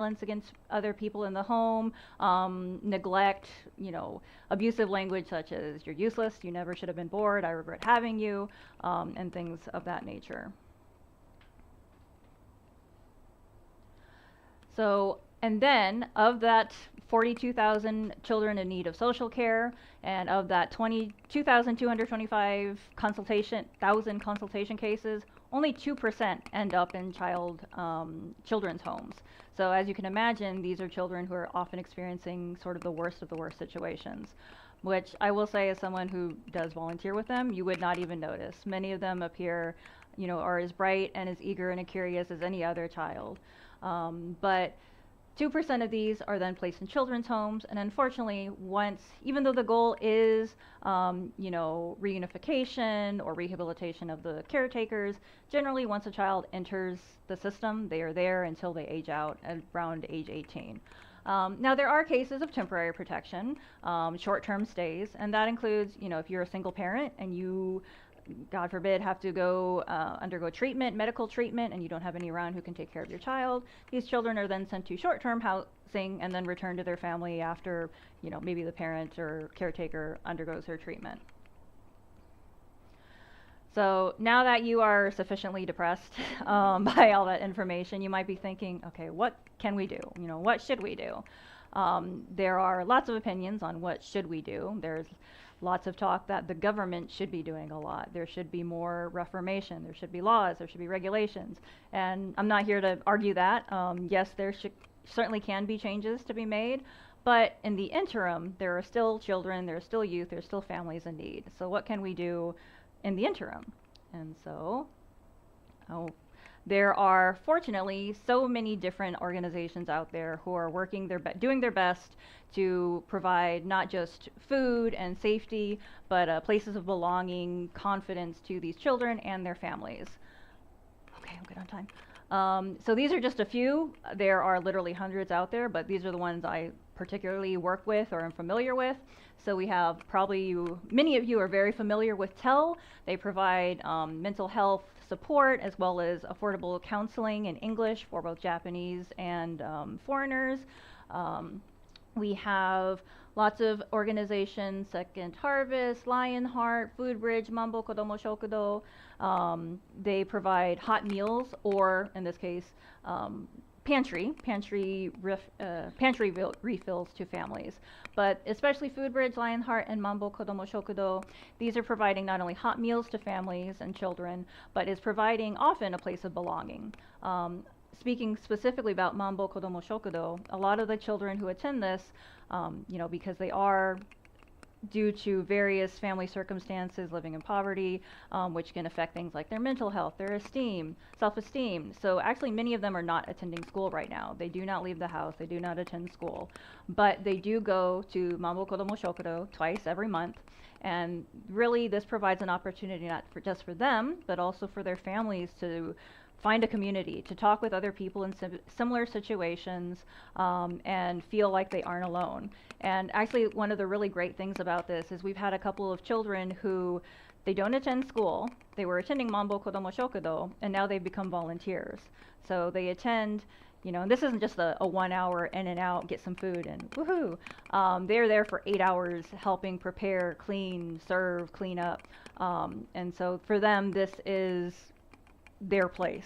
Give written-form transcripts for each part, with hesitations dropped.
violence against other people in the home, neglect, abusive language such as "you're useless, you never should have been born, I regret having you," and things of that nature. So, and then of that 42,000 children in need of social care, and of that 22,225 consultation cases, only 2% end up in children's homes. So as you can imagine, these are children who are often experiencing sort of the worst of the worst situations, which I will say, as someone who does volunteer with them, you would not even notice. Many of them appear, are as bright and as eager and curious as any other child. But 2% of these are then placed in children's homes, and unfortunately, even though the goal is, reunification or rehabilitation of the caretakers, generally once a child enters the system, they are there until they age out at around age 18. Now, there are cases of temporary protection, short-term stays, and that includes, if you're a single parent and you, God forbid, have to go undergo treatment, medical treatment, and you don't have any around who can take care of your child. These children are then sent to short-term housing and then returned to their family after, maybe the parent or caretaker undergoes their treatment. So now that you are sufficiently depressed by all that information, you might be thinking, okay, what can we do? What should we do? There are lots of opinions on what should we do. There's lots of talk that the government should be doing a lot. There should be more reformation. There should be laws. There should be regulations. And I'm not here to argue that. Yes, there certainly can be changes to be made. But in the interim, there are still children, there are still youth, there are still families in need. So what can we do in the interim? And so, there are fortunately so many different organizations out there who are doing their best to provide not just food and safety, but places of belonging, confidence to these children and their families. Okay, I'm good on time. So these are just a few. There are literally hundreds out there, but these are the ones I particularly work with or am familiar with. So we have many of you are very familiar with TEL. They provide mental health support as well as affordable counseling in English for both Japanese and foreigners. We have lots of organizations: Second Harvest, Lionheart, Food Bridge, Mambo Kodomo Shokudo. They provide hot meals, or in this case, pantry refills to families. But especially Food Bridge, Lionheart, and Mambo Kodomo Shokudo, these are providing not only hot meals to families and children, but is providing often a place of belonging. Speaking specifically about Mambo Kodomo Shokudo, a lot of the children who attend this, because they are due to various family circumstances, living in poverty, which can affect things like their mental health, their self-esteem. So actually many of them are not attending school right now. They do not leave the house, they do not attend school, but they do go to Mambo Kodomo Shokudo twice every month. And really this provides an opportunity not just for them, but also for their families to find a community, to talk with other people in similar situations, and feel like they aren't alone. And actually, one of the really great things about this is we've had a couple of children who, they don't attend school, they were attending Mambo Kodomo Shokudo, and now they've become volunteers. So they attend, and this isn't just a 1 hour in and out, get some food and woohoo. They're there for 8 hours helping prepare, clean, serve, clean up. And so for them, this is their place.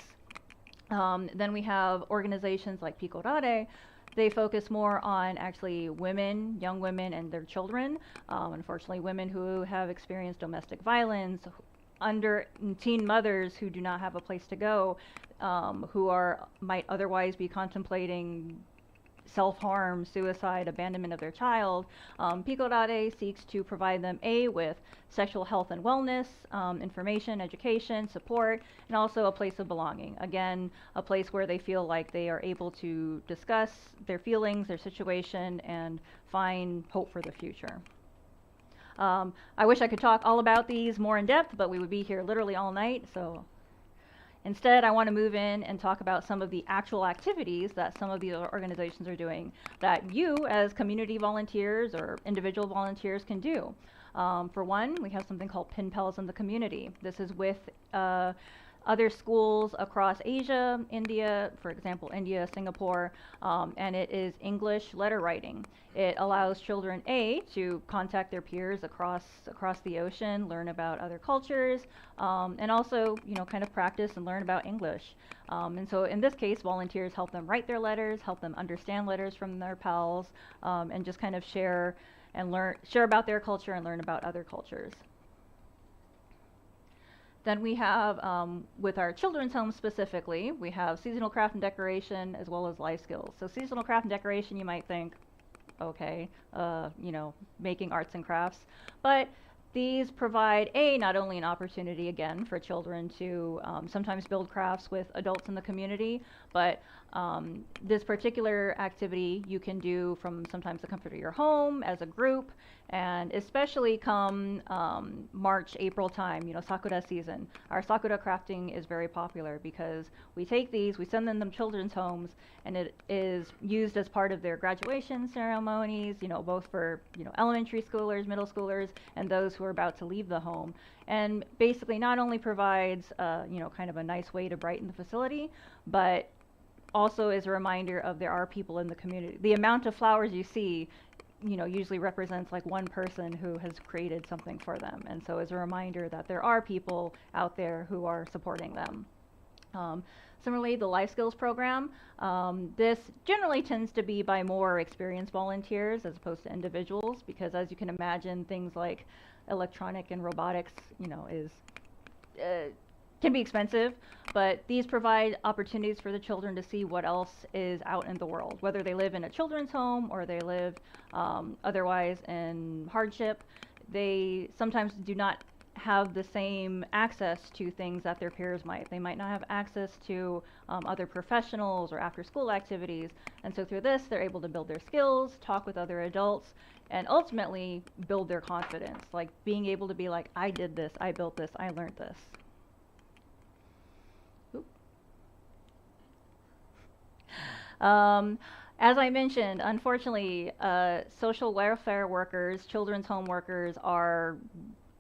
Then we have organizations like Picorare. They focus more on actually women, young women and their children. Unfortunately, women who have experienced domestic violence, teen mothers who do not have a place to go, who might otherwise be contemplating self-harm, suicide, abandonment of their child. Picorare seeks to provide them with sexual health and wellness, information, education, support, and also a place of belonging. Again, a place where they feel like they are able to discuss their feelings, their situation, and find hope for the future. I wish I could talk all about these more in depth, but we would be here literally all night, so instead, I want to move in and talk about some of the actual activities that some of these organizations are doing that you as community volunteers or individual volunteers can do. For one, we have something called Pen Pals in the Community. This is with other schools across Asia, India, for example, India, Singapore, and it is English letter writing. It allows children, A, to contact their peers across the ocean, learn about other cultures, and also, kind of practice and learn about English. And so in this case, volunteers help them write their letters, help them understand letters from their pals, and just kind of share about their culture and learn about other cultures. Then we have, with our children's home specifically, we have seasonal craft and decoration as well as life skills. So seasonal craft and decoration, you might think, okay, making arts and crafts. But these provide, not only an opportunity, again, for children to sometimes build crafts with adults in the community, but this particular activity you can do from sometimes the comfort of your home as a group, and especially come March, April time, Sakura season. Our Sakura crafting is very popular because we take these, we send them to children's homes, and it is used as part of their graduation ceremonies, both for, elementary schoolers, middle schoolers, and those who are about to leave the home. And basically not only provides, kind of a nice way to brighten the facility, but also is a reminder of there are people in the community. The amount of flowers you see, usually represents like one person who has created something for them. And so is a reminder that there are people out there who are supporting them. Similarly, the life skills program, this generally tends to be by more experienced volunteers as opposed to individuals, because as you can imagine, things like electronic and robotics, can be expensive, but these provide opportunities for the children to see what else is out in the world, whether they live in a children's home or they live otherwise in hardship. They sometimes do not have the same access to things that their peers might. They might not have access to other professionals or after-school activities, and so through this, they're able to build their skills, talk with other adults, and ultimately build their confidence, like being able to be like, I did this, I built this, I learned this. As I mentioned, unfortunately, social welfare workers, children's home workers are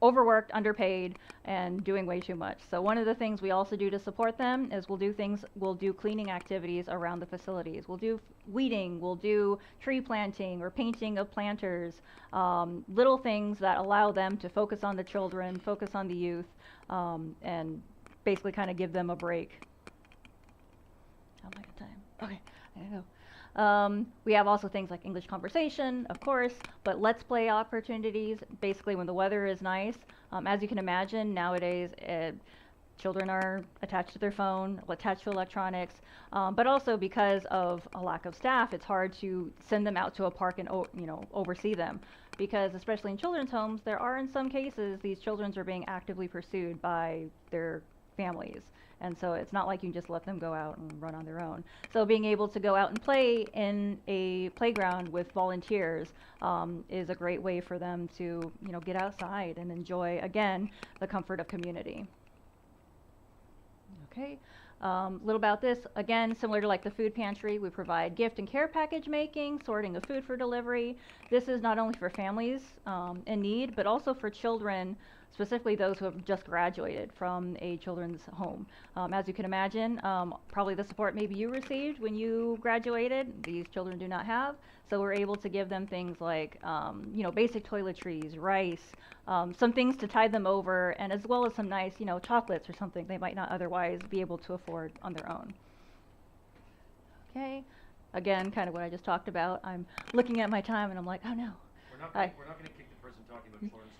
overworked, underpaid, and doing way too much. So one of the things we also do to support them is we'll do cleaning activities around the facilities. We'll do weeding, we'll do tree planting or painting of planters, little things that allow them to focus on the children, focus on the youth, and basically kind of give them a break. How am I at time? Okay. There you go. We have also things like English conversation, of course, but let's play opportunities, basically when the weather is nice. As you can imagine, nowadays, children are attached to their phone, attached to electronics, but also because of a lack of staff, it's hard to send them out to a park and oversee them. Because especially in children's homes, there are in some cases, these children are being actively pursued by their families. And so it's not like you can just let them go out and run on their own. So being able to go out and play in a playground with volunteers is a great way for them to, get outside and enjoy, again, the comfort of community. Okay, a little about this. Again, similar to like the food pantry, we provide gift and care package making, sorting of food for delivery. This is not only for families in need, but also for children, specifically those who have just graduated from a children's home. As you can imagine, probably the support maybe you received when you graduated, these children do not have. So we're able to give them things like, basic toiletries, rice, some things to tide them over, and as well as some nice, chocolates or something they might not otherwise be able to afford on their own. Okay, again, kind of what I just talked about. I'm looking at my time and I'm like, oh no. We're not going to kick the person talking about children's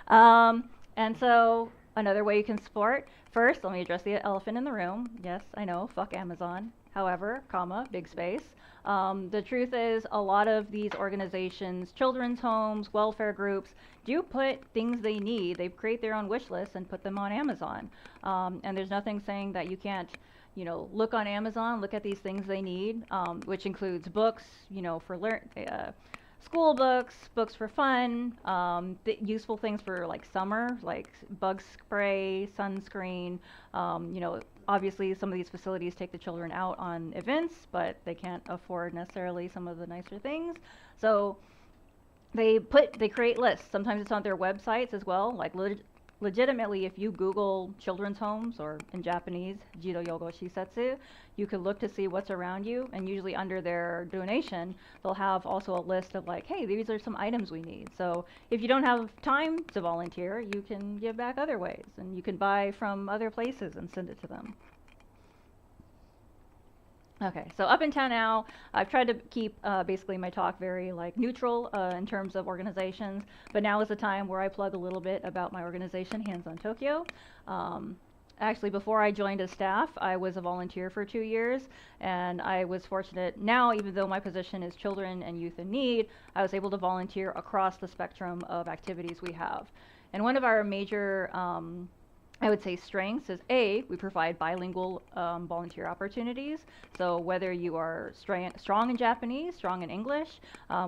home. And so another way you can support, first, let me address the elephant in the room. Yes, I know, fuck Amazon. However, big space. The truth is a lot of these organizations, children's homes, welfare groups, do put things they need. They create their own wish lists and put them on Amazon. And there's nothing saying that you can't, look on Amazon, look at these things they need, which includes books, for school books, books for fun, useful things for like summer, like bug spray, sunscreen. Obviously some of these facilities take the children out on events, but they can't afford necessarily some of the nicer things. So they create lists. Sometimes it's on their websites as well, like legitimately, if you Google children's homes, or in Japanese, Jiro Yogo Shisetsu, you could look to see what's around you, and usually under their donation, they'll have also a list of like, hey, these are some items we need. So if you don't have time to volunteer, you can give back other ways, and you can buy from other places and send it to them. Okay, so up until now, I've tried to keep basically my talk very like neutral in terms of organizations, but now is the time where I plug a little bit about my organization, Hands on Tokyo. Actually, before I joined as staff, I was a volunteer for 2 years, and I was fortunate now, even though my position is children and youth in need, I was able to volunteer across the spectrum of activities we have. And one of our major I would say strengths is we provide bilingual volunteer opportunities. So whether you are strong in Japanese, strong in English,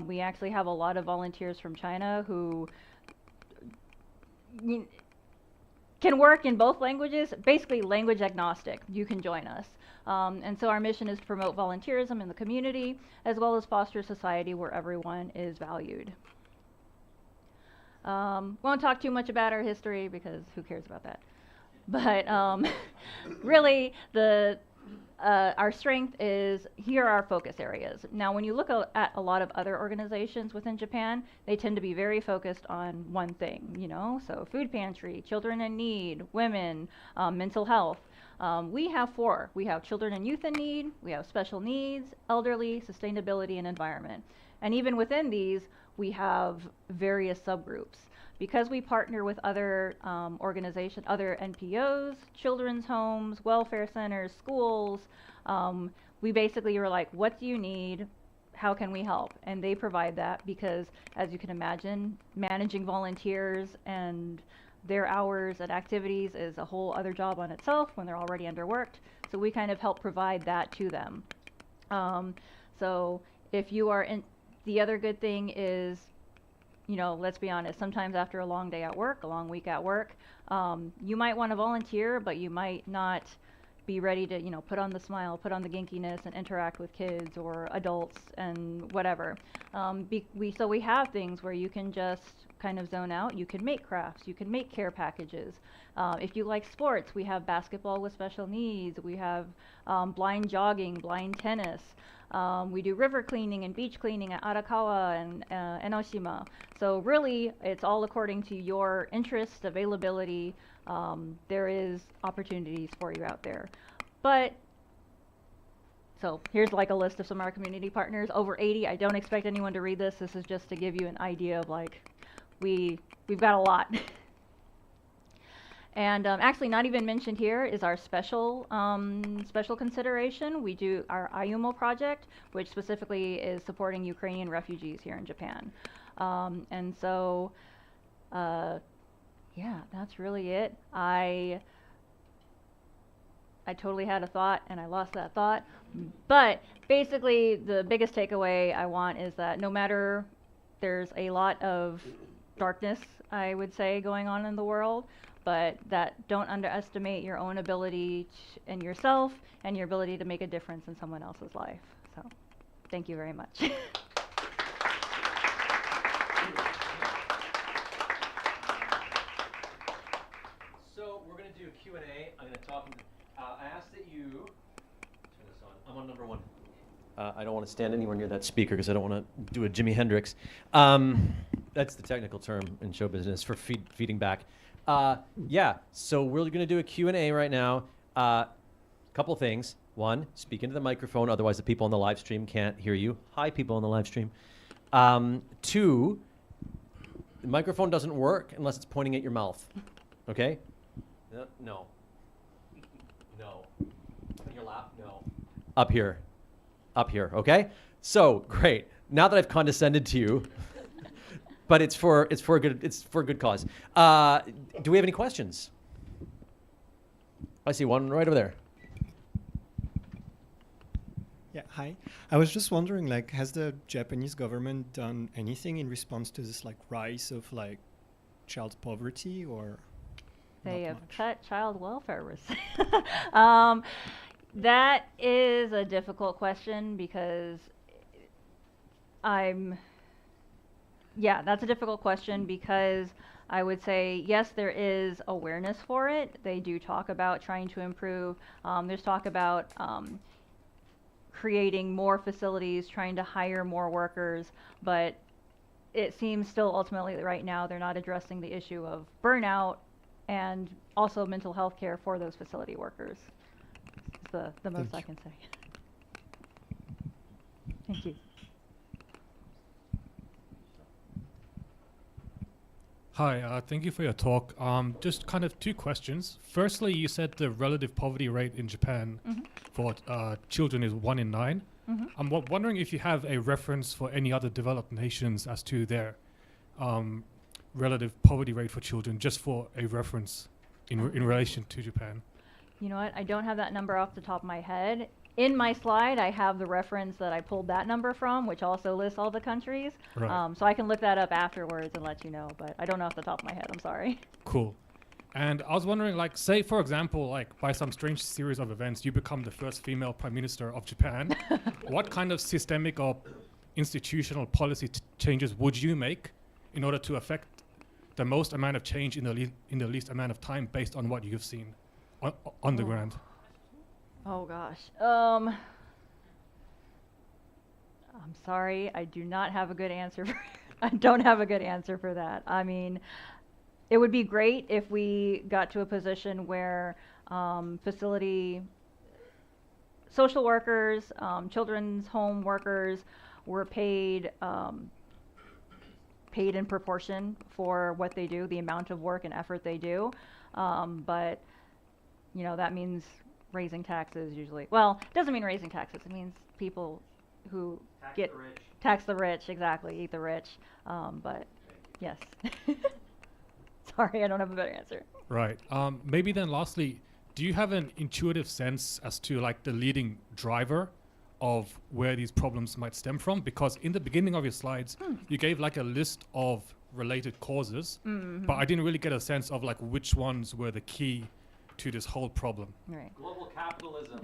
we actually have a lot of volunteers from China who can work in both languages, basically language agnostic. You can join us. And so our mission is to promote volunteerism in the community, as well as foster a society where everyone is valued. Won't talk too much about our history because who cares about that? But really, our strength is, here are our focus areas. Now, when you look at a lot of other organizations within Japan, they tend to be very focused on one thing, you know? So food pantry, children in need, women, mental health. We have 4. We have children and youth in need, we have special needs, elderly, sustainability, and environment. And even within these, we have various subgroups. Because we partner with other organizations, other NPOs, children's homes, welfare centers, schools, we basically are like, what do you need? How can we help? And they provide that because, as you can imagine, managing volunteers and their hours and activities is a whole other job on itself when they're already underworked. So we kind of help provide that to them. So if you are in, the other good thing is, you know, let's be honest, sometimes after a long day at work, a long week at work, you might want to volunteer, but you might not be ready to, you know, put on the smile, put on the ginkiness and interact with kids or adults and whatever. So we have things where you can just kind of zone out. You can make crafts, you can make care packages. If you like sports, we have basketball with special needs, we have blind jogging, blind tennis. We do river cleaning and beach cleaning at Arakawa and Enoshima. So really, it's all according to your interest, availability. There is opportunities for you out there. But, so here's like a list of some of our community partners, over 80. I don't expect anyone to read this. This is just to give you an idea of like, we've got a lot. And actually not even mentioned here is our special consideration. We do our Ayumo project, which specifically is supporting Ukrainian refugees here in Japan. And so, yeah, that's really it. I totally had a thought and I lost that thought. But basically the biggest takeaway I want is that no matter, there's a lot of darkness, I would say, going on in the world, but that don't underestimate your own ability and yourself and your ability to make a difference in someone else's life. So thank you very much. So we're going to do a Q&A. I'm going to talk. I ask that you turn this on. I'm on number 1. I don't want to stand anywhere near that speaker because I don't want to do a Jimi Hendrix. That's the technical term in show business for feeding back. Yeah, so we're going to do a Q&A right now. Couple things. 1, speak into the microphone, otherwise the people on the live stream can't hear you. Hi, people on the live stream. 2, the microphone doesn't work unless it's pointing at your mouth. Okay? No. No. On your lap? No. Up here. Up here, okay? So, great. Now that I've condescended to you, but it's for a good cause. Do we have any questions? I see one right over there. Yeah, hi. I was just wondering, like, has the Japanese government done anything in response to this, like, rise of, like, child poverty, or They not have much? cut child welfare that is a difficult question because Yeah, that's a difficult question because I would say, yes, there is awareness for it. They do talk about trying to improve. There's talk about creating more facilities, trying to hire more workers, but it seems still ultimately that right now they're not addressing the issue of burnout and also mental health care for those facility workers. It's the most I can say. Thank you. Hi, thank you for your talk. Just kind of two questions. Firstly, you said the relative poverty rate in Japan for children is 1 in 9. I'm wondering if you have a reference for any other developed nations as to their relative poverty rate for children, just for a reference in relation to Japan. You know what? I don't have that number off the top of my head. In my slide, I have the reference that I pulled that number from, which also lists all the countries. Right. So I can look that up afterwards and let you know, but I don't know off the top of my head. I'm sorry. Cool. And I was wondering, like, say, for example, like, by some strange series of events, you become the first female prime minister of Japan. What kind of systemic or institutional policy changes would you make in order to affect the most amount of change in the least amount of time based on what you've seen on the ground? Oh gosh. I'm sorry, I do not have a good answer for I don't have a good answer for that. I mean, it would be great if we got to a position where facility social workers, children's home workers were paid paid in proportion for what they do, the amount of work and effort they do. But you know, that means raising taxes usually. Well, it doesn't mean raising taxes. It means people who tax the rich, exactly, eat the rich. But yes. Sorry, I don't have a better answer. Right. Maybe then lastly, do you have an intuitive sense as to like the leading driver of where these problems might stem from? Because in the beginning of your slides, you gave like a list of related causes, but I didn't really get a sense of like which ones were the key to this whole problem. Right. Global capitalism.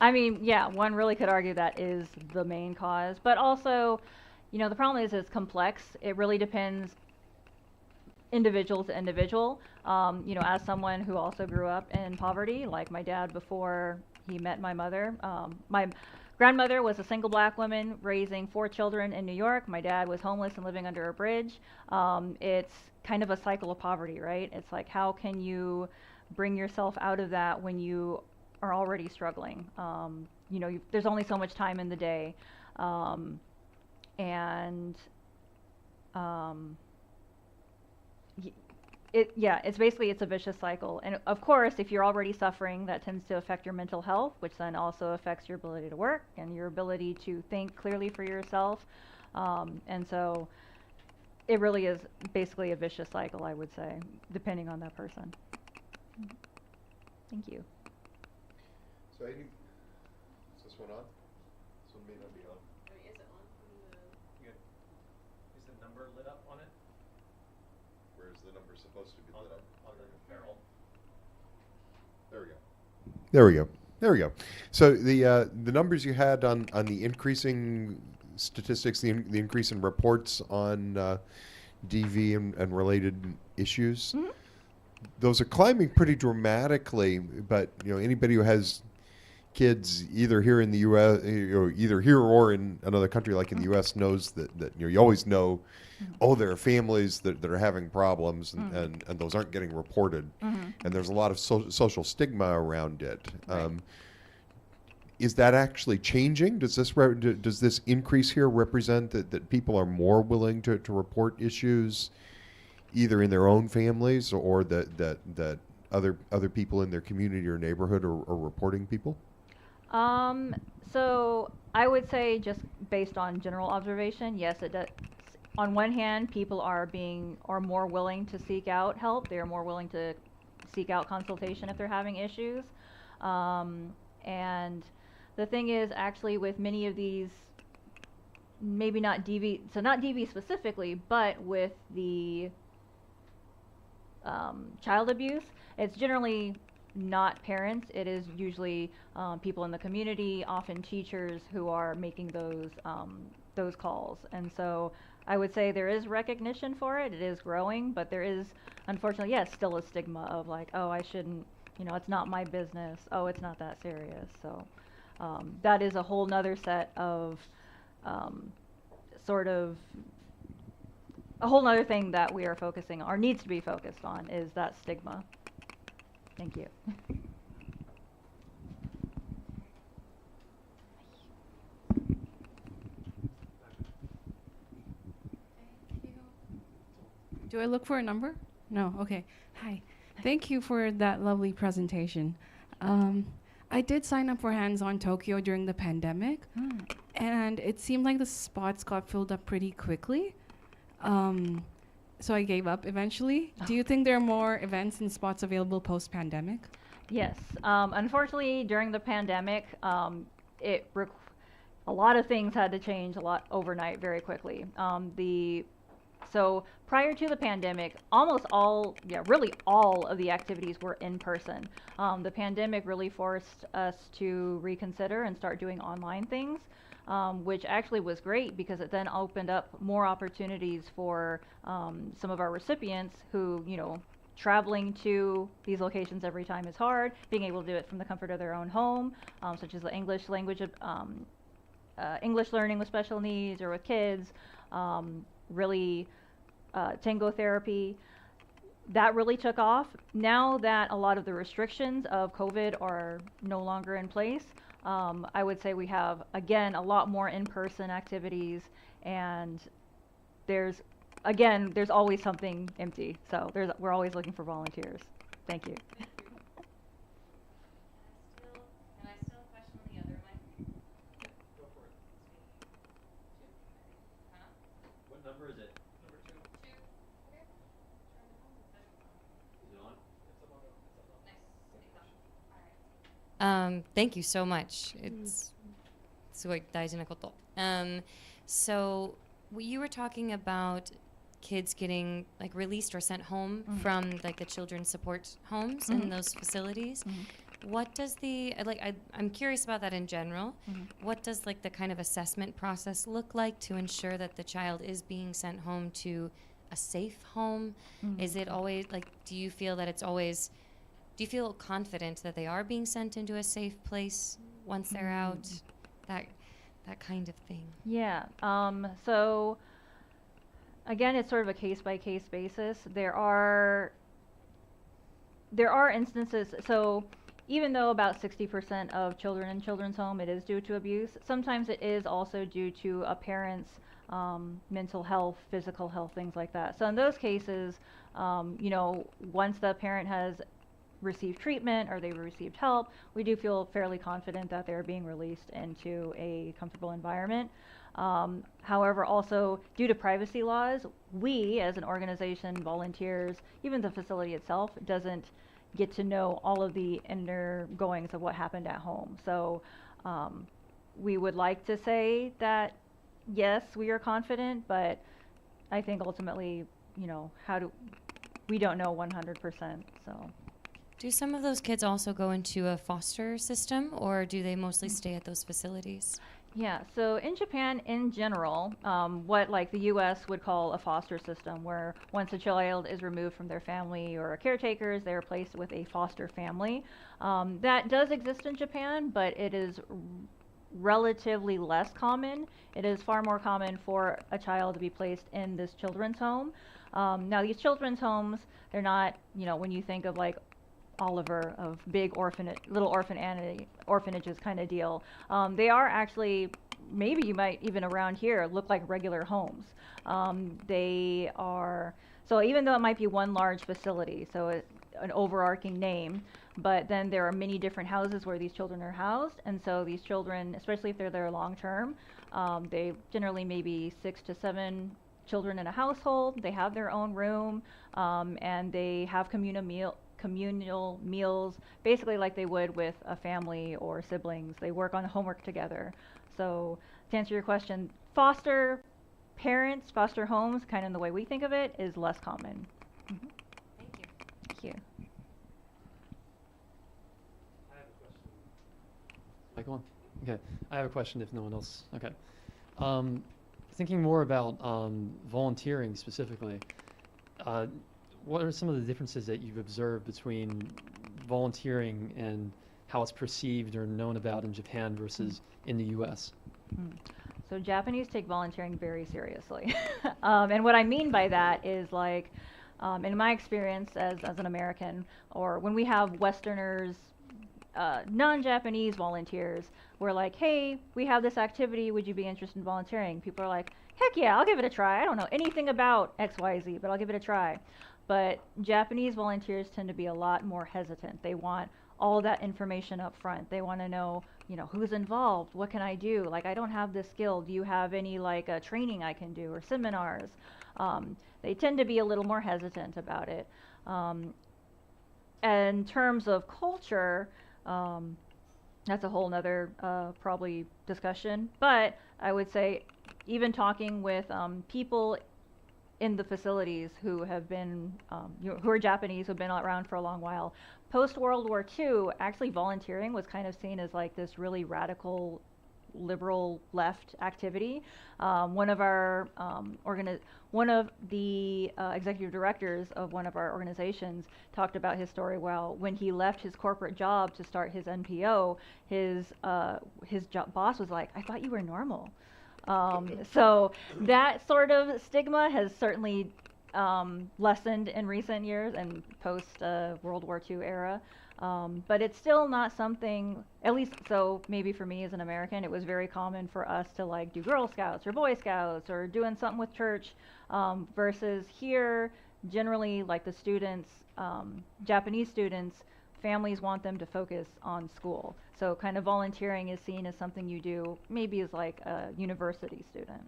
I mean, yeah, one really could argue that is the main cause, but also, you know, the problem is it's complex. It really depends individual to individual. You know, as someone who also grew up in poverty, like my dad before he met my mother, my grandmother was a single black woman raising 4 children in New York. My dad was homeless and living under a bridge. It's kind of a cycle of poverty, right? It's like, how can you bring yourself out of that when you are already struggling? You know, there's only so much time in the day. It's basically, it's a vicious cycle. And of course, if you're already suffering, that tends to affect your mental health, which then also affects your ability to work and your ability to think clearly for yourself. And so it really is basically a vicious cycle, I would say, depending on that person. Thank you. So is this one on? This one may not be on. I mean, is it on from the... Is the number lit up on it? Where is the number supposed to be lit up? On the barrel. There we go. There we go. There we go. So the numbers you had on the increasing statistics, the increase in reports on DV and related issues, those are climbing pretty dramatically. But you know, anybody who has kids either here in the U.S. or either here or in another country like in the U.S. knows that you know, you always know, oh, there are families that are having problems and those aren't getting reported, and there's a lot of social stigma around it. Right. Is that actually changing? Does this increase here represent that people are more willing to report issues either in their own families or that other people in their community or neighborhood are reporting people? So I would say, just based on general observation, yes, it does. On one hand, people are more willing to seek out help. They're more willing to seek out consultation if they're having issues. And the thing is, actually, with many of these, maybe not DV, so not DV specifically, but with the child abuse, it's generally not parents. It is usually people in the community, often teachers, who are making those calls. And so I would say there is recognition for it. It is growing, but there is, unfortunately, yes, still a stigma of like, oh, I shouldn't, it's not my business. Oh, it's not that serious. So that is a whole nother set of sort of a whole nother thing that we are focusing on, or needs to be focused on, is that stigma. Thank you. Do I look for a number? No. Okay. Hi. Thank you for that lovely presentation. I did sign up for Hands-On Tokyo during the pandemic, and it seemed like the spots got filled up pretty quickly. So I gave up eventually. Do you think there are more events and spots available post-pandemic? Yes. Unfortunately, during the pandemic, a lot of things had to change a lot overnight very quickly. So prior to the pandemic, really all of the activities were in person. The pandemic really forced us to reconsider and start doing online things, which actually was great because it then opened up more opportunities for some of our recipients who, traveling to these locations every time is hard. Being able to do it from the comfort of their own home, such as the English language, English learning with special needs or with kids, really tango therapy, that really took off. Now that a lot of the restrictions of COVID are no longer in place, I would say we have, again, a lot more in-person activities, and there's always something empty. So we're always looking for volunteers. Thank you. Can I still question on the other mic? Go for it. Huh? What number is it? Number 2. Two. Okay. Is it on? Nice. Thank you so much. It's すごい大事なこと。So you were talking about kids getting like released or sent home from like the children's support homes in those facilities. What does I'm curious about that in general. What does like the kind of assessment process look like to ensure that the child is being sent home to a safe home? Is it always like, do you feel confident that they are being sent into a safe place once they're out? That kind of thing. Yeah. So again, it's sort of a case-by-case basis. There are instances, so even though about 60% of children in children's home, it is due to abuse, sometimes it is also due to a parent's mental health, physical health, things like that. So in those cases, once the parent has received treatment or they've received help, we do feel fairly confident that they're being released into a comfortable environment. However, also due to privacy laws, we as an organization, volunteers, even the facility itself doesn't get to know all of the inner goings of what happened at home. So we would like to say that yes, we are confident, but I think ultimately, we don't know 100%. So. Do some of those kids also go into a foster system, or do they mostly stay at those facilities? Yeah, so in Japan in general, what like the US would call a foster system, where once a child is removed from their family or caretakers, they are placed with a foster family. That does exist in Japan, but it is relatively less common. It is far more common for a child to be placed in this children's home. Now these children's homes, they're not, when you think of like Oliver of big little orphanages kind of deal. They are actually, maybe you might even around here look like regular homes. They are, so even though it might be one large facility, so an overarching name, but then there are many different houses where these children are housed, and so these children, especially if they're there long term, they generally maybe 6 to 7 children in a household. They have their own room, and they have communal meals, basically like they would with a family or siblings. They work on homework together. So to answer your question, foster parents, foster homes, kind of in the way we think of it, is less common. Thank you. Thank you. I have a question. Mic on? Okay. I have a question if no one else. Okay. thinking more about volunteering specifically, what are some of the differences that you've observed between volunteering and how it's perceived or known about in Japan versus in the U.S.? So Japanese take volunteering very seriously. And what I mean by that is like, in my experience as an American, or when we have Westerners, non-Japanese volunteers, we're like, hey, we have this activity, would you be interested in volunteering? People are like, heck yeah, I'll give it a try. I don't know anything about XYZ, but I'll give it a try. But Japanese volunteers tend to be a lot more hesitant. They want all that information up front. They want to know, you know, who's involved, what can I do? Like, I don't have this skill. Do you have any like training I can do or seminars? They tend to be a little more hesitant about it. In terms of culture, that's a whole nother probably discussion. But I would say, even talking with people in the facilities who have been, who are Japanese, who've been around for a long while, post World War II, actually volunteering was kind of seen as like this really radical, liberal left activity. One of our one of the executive directors of one of our organizations talked about his story. Well, when he left his corporate job to start his NPO, his boss was like, "I thought you were normal." So that sort of stigma has certainly lessened in recent years and post World War II era. But it's still not something, at least so maybe for me as an American, it was very common for us to like do Girl Scouts or Boy Scouts or doing something with church, versus here, generally like the students, Japanese students, families want them to focus on school. So kind of volunteering is seen as something you do maybe as like a university student.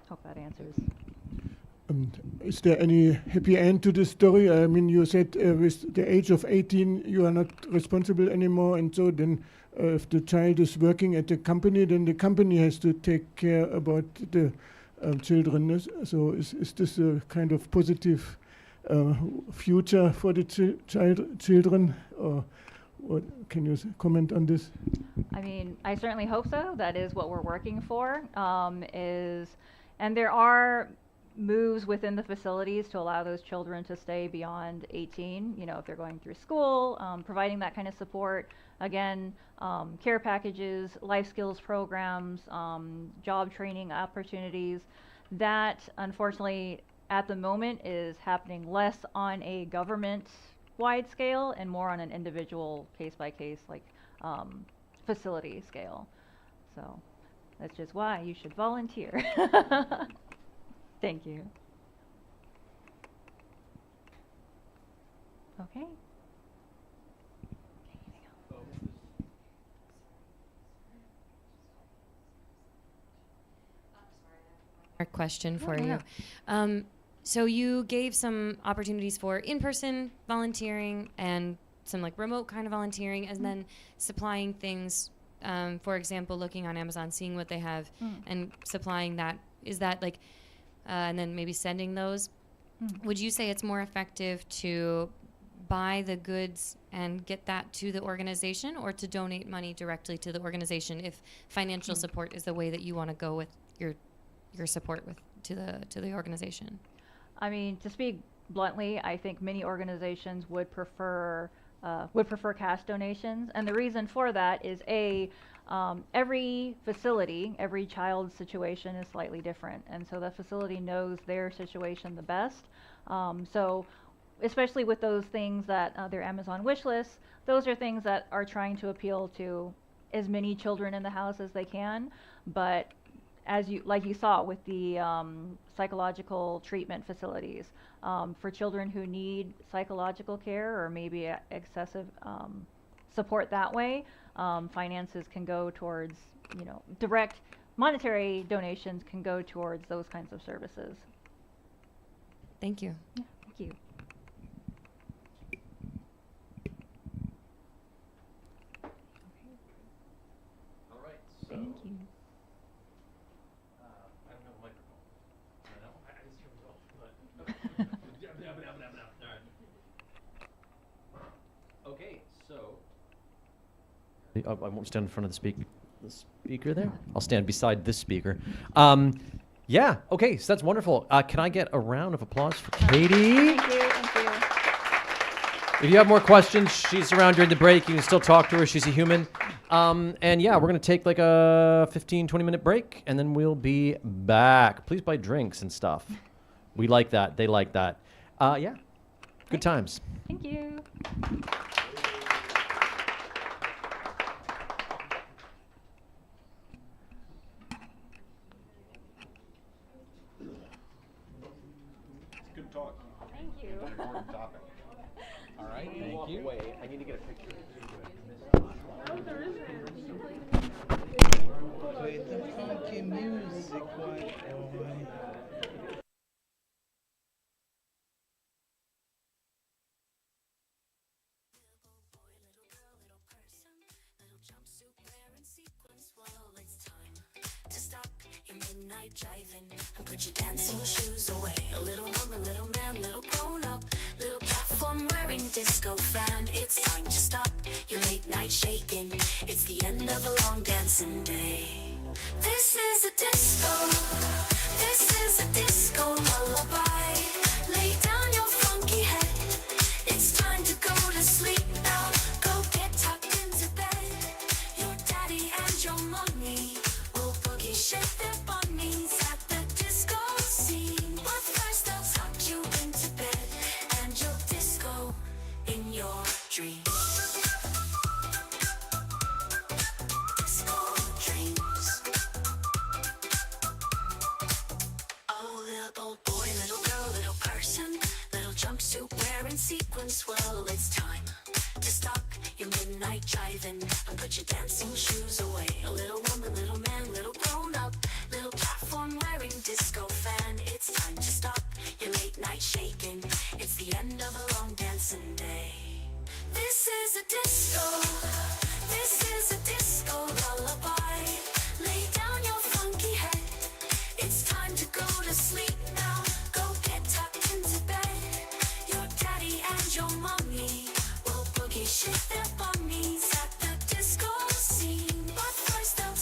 Hope that answers. Is there any happy end to this story? I mean, you said with the age of 18, you are not responsible anymore, and so then if the child is working at the company, then the company has to take care about the children. So is this a kind of positive future for the children? Or what, can you comment on this? I mean, I certainly hope so. That is what we're working for. And there are moves within the facilities to allow those children to stay beyond 18, you know, if they're going through school, providing that kind of support. Again, care packages, life skills programs, job training opportunities. That, unfortunately, at the moment is happening less on a government-wide scale and more on an individual case-by-case, like, facility scale. So that's just why you should volunteer. Thank you. Okay. Question for Yeah, you. yeah. So you gave some opportunities for in-person volunteering and some like remote kind of volunteering, and then supplying things. For example, looking on Amazon, seeing what they have, and supplying that. Is that like, and then maybe sending those? Would you say it's more effective to buy the goods and get that to the organization, or to donate money directly to the organization if financial support is the way that you want to go with your support with to the organization? I mean, to speak bluntly, I think many organizations would prefer cash donations, and the reason for that is every facility, every child's situation is slightly different, and so the facility knows their situation the best. So, especially with those things that their Amazon wish lists, those are things that are trying to appeal to as many children in the house as they can, but like you saw with the psychological treatment facilities, for children who need psychological care or maybe excessive support that way, finances can go towards, you know, direct monetary donations can go towards those kinds of services. Thank you. Yeah, thank you. All right. So, Thank you. I don't have a microphone. I know. I just turned it off. But all right. Okay. So. I won't stand in front of the the speaker there. I'll stand beside this speaker. Yeah, okay, so that's wonderful. Can I get a round of applause for Katie? Thank you. Thank you. If you have more questions, she's around during the break. You can still talk to her. She's a human. And yeah, we're going to take like a 15, 20-minute break, and then we'll be back. Please buy drinks and stuff. We like that. They like that. Yeah, good times. Thank you. Good talk. Thank you. Important topic. All right, thank you. I need to get a picture. Play the funky music, white boy. Nite jiving and put your dancing shoes away. A little woman, little man, little grown up, little platform wearing disco fan. It's time to stop your late night shaking. It's the end of a long dancing day. This is a disco. This is a disco lullaby. Lay down your funky head. It's time to go to sleep now. Go get tucked into bed. Your daddy and your mommy will boogie shake their bunnies at the disco scene. But first they'll tuck you into bed and you'll disco in your dreams. Disco dreams. Oh, little boy, little girl, little person, little jumpsuit wearing sequins. Well, it's time to stop your midnight jiving and put your dancing shoes away. A little woman, little man, little grown up, little platform wearing disco fan. It's time to stop your late night shaking. It's the end of a long dancing day. This is a disco. This is a disco lullaby. Lay down your funky head. It's time to go to sleep now. Go get tucked into bed. Your daddy and your mommy will boogie shake their bunnies at the disco scene. But first they'll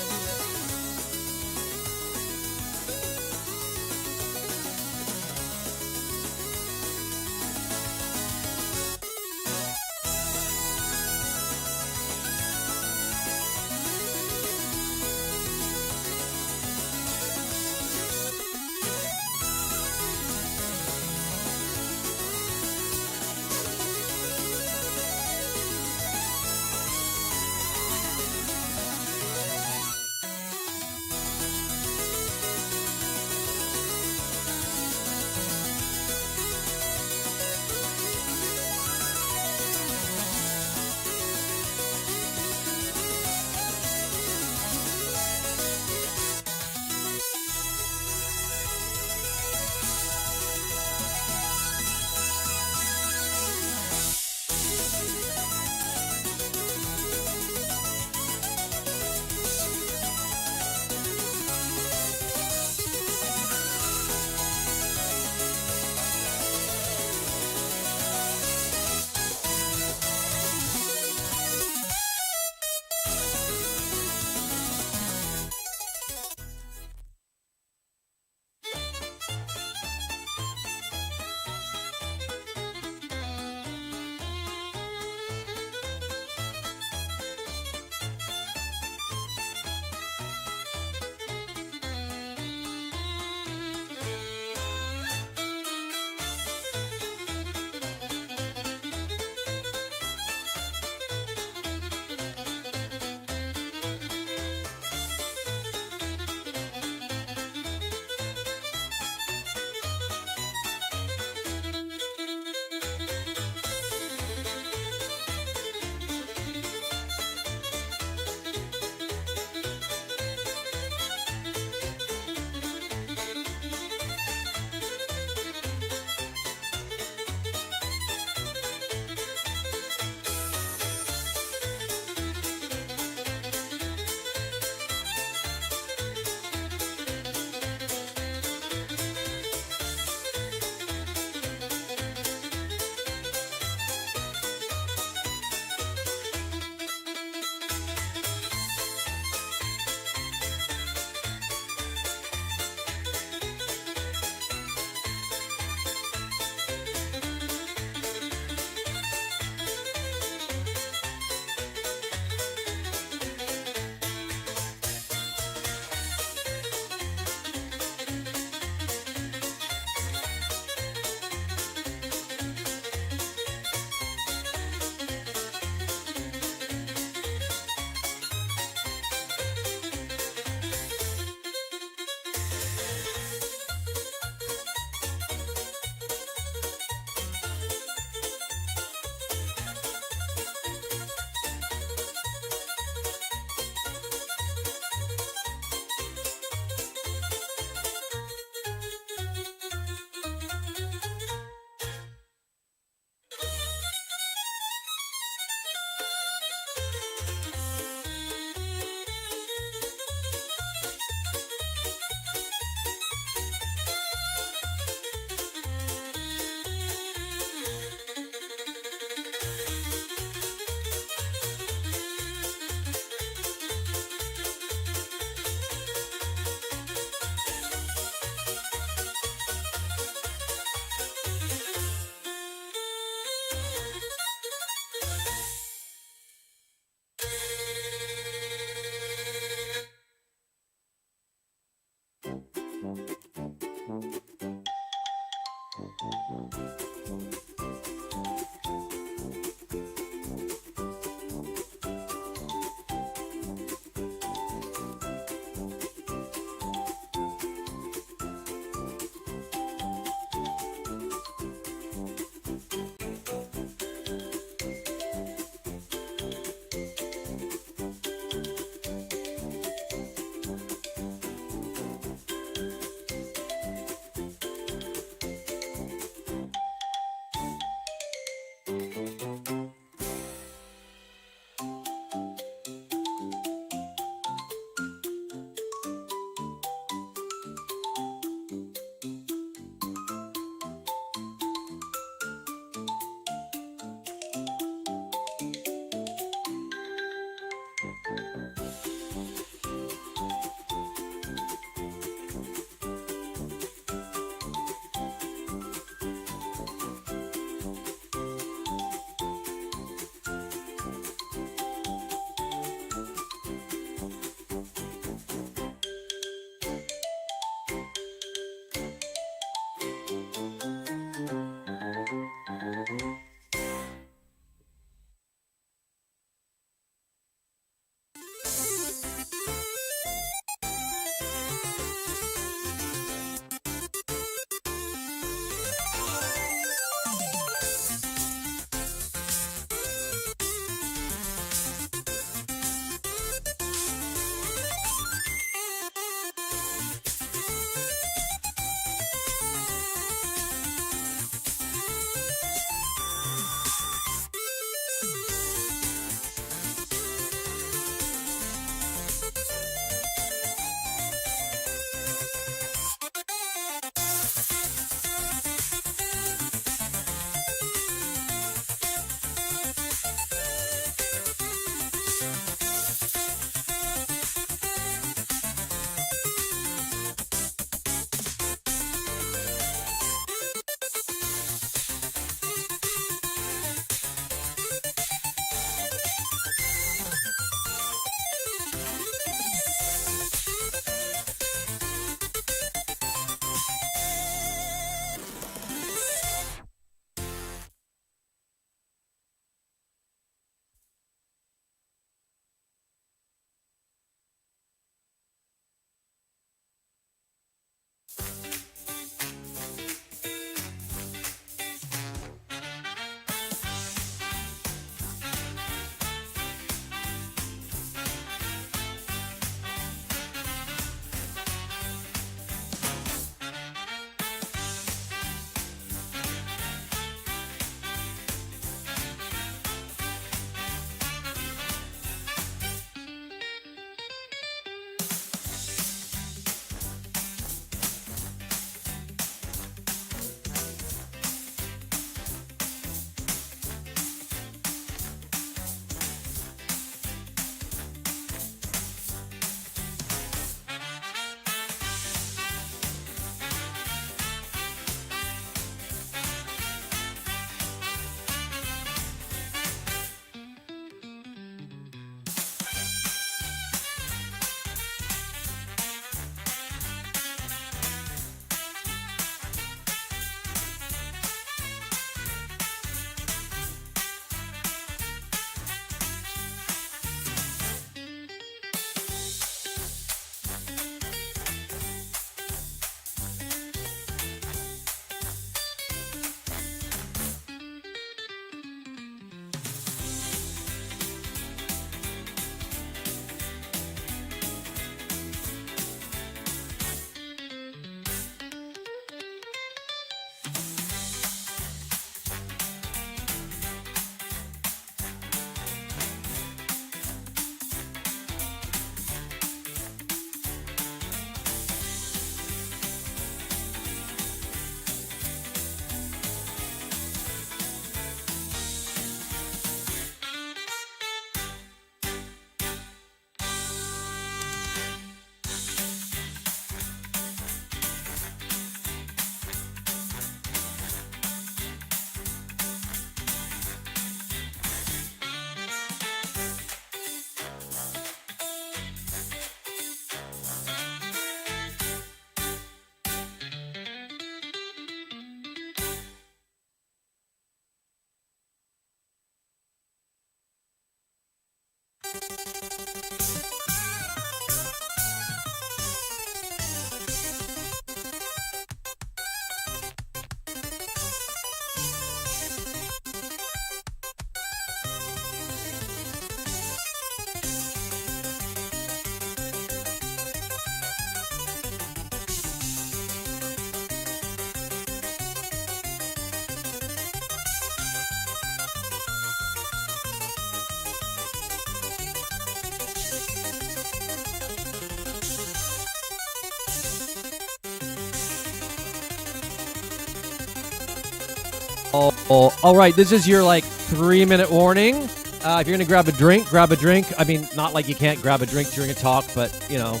All right, this is your like 3-minute warning. If you're gonna grab a drink, grab a drink. I mean, not like you can't grab a drink during a talk, but you know.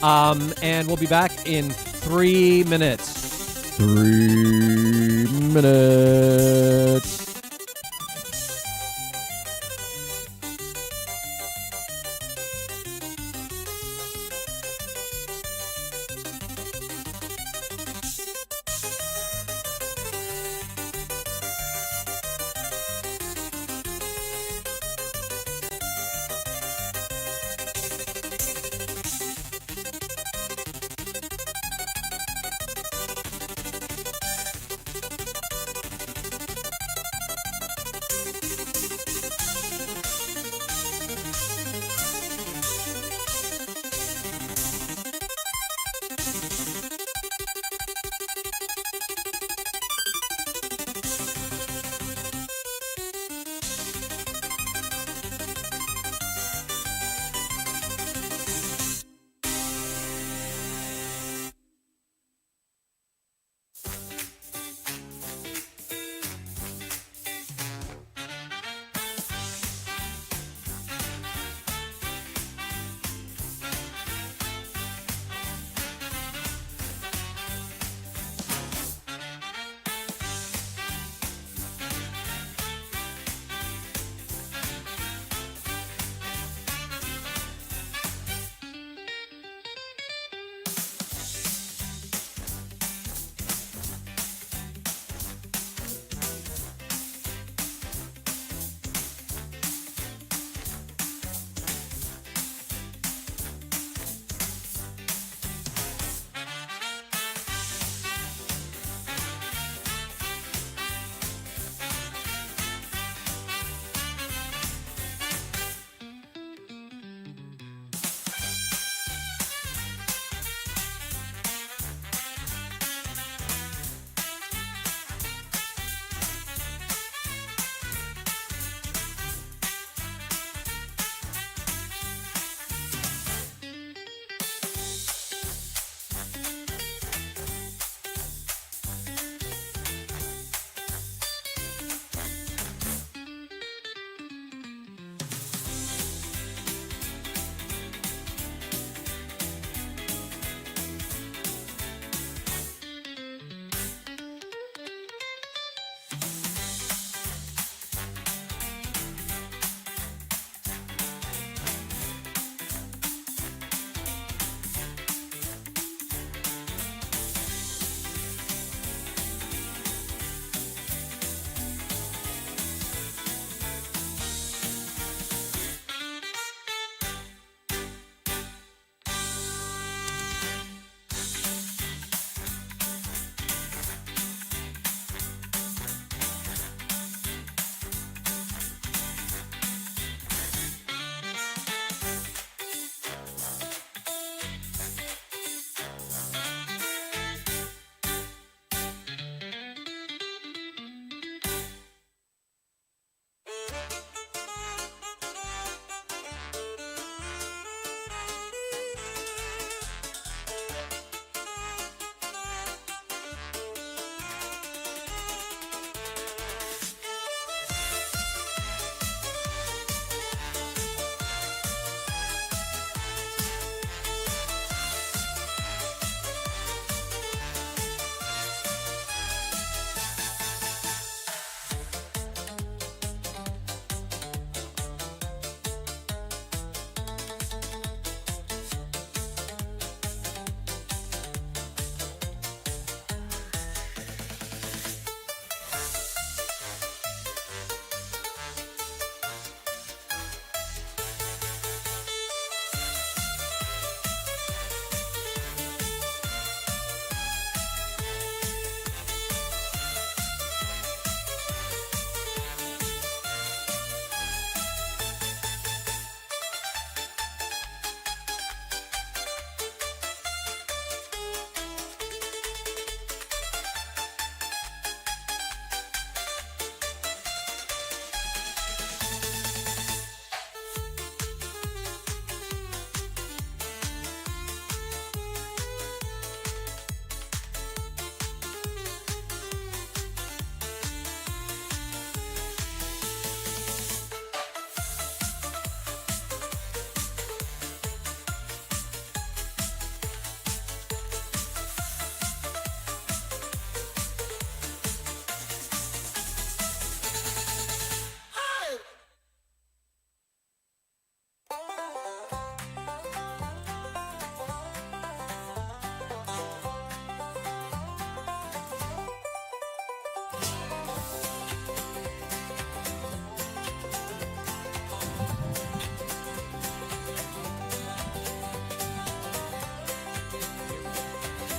And we'll be back in 3 minutes. 3 minutes.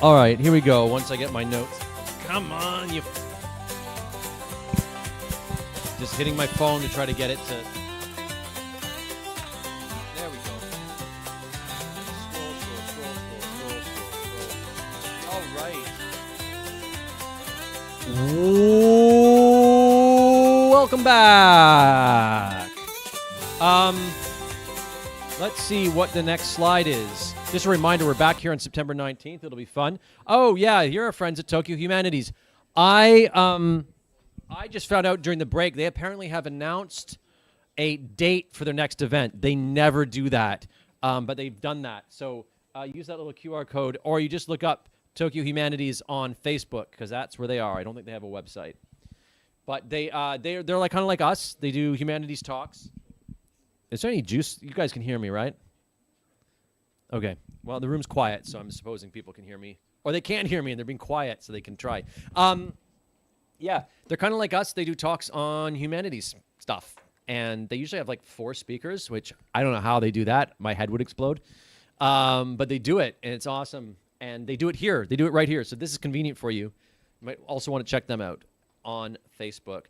All right, here we go. Once I get my notes. Come on, you. Just hitting my phone to try to get it to. There we go. Scroll. All right. Welcome back. Let's see what the next slide is. Just a reminder, we're back here on September 19th. It'll be fun. Oh, yeah, here are friends at Tokyo Humanities. I just found out during the break, they apparently have announced a date for their next event. They never do that, but they've done that. So use that little QR code, or you just look up Tokyo Humanities on Facebook, because that's where they are. I don't think they have a website. But they're like kind of like us. They do humanities talks. Is there any juice? You guys can hear me, right? Okay. Well, the room's quiet, so I'm supposing people can hear me. Or they can't hear me, and they're being quiet, so they can try. Yeah, they're kind of like us. They do talks on humanities stuff. And they usually have like 4 speakers, which I don't know how they do that. My head would explode. But they do it, and it's awesome. And they do it here. They do it right here. So this is convenient for you. You might also want to check them out on Facebook.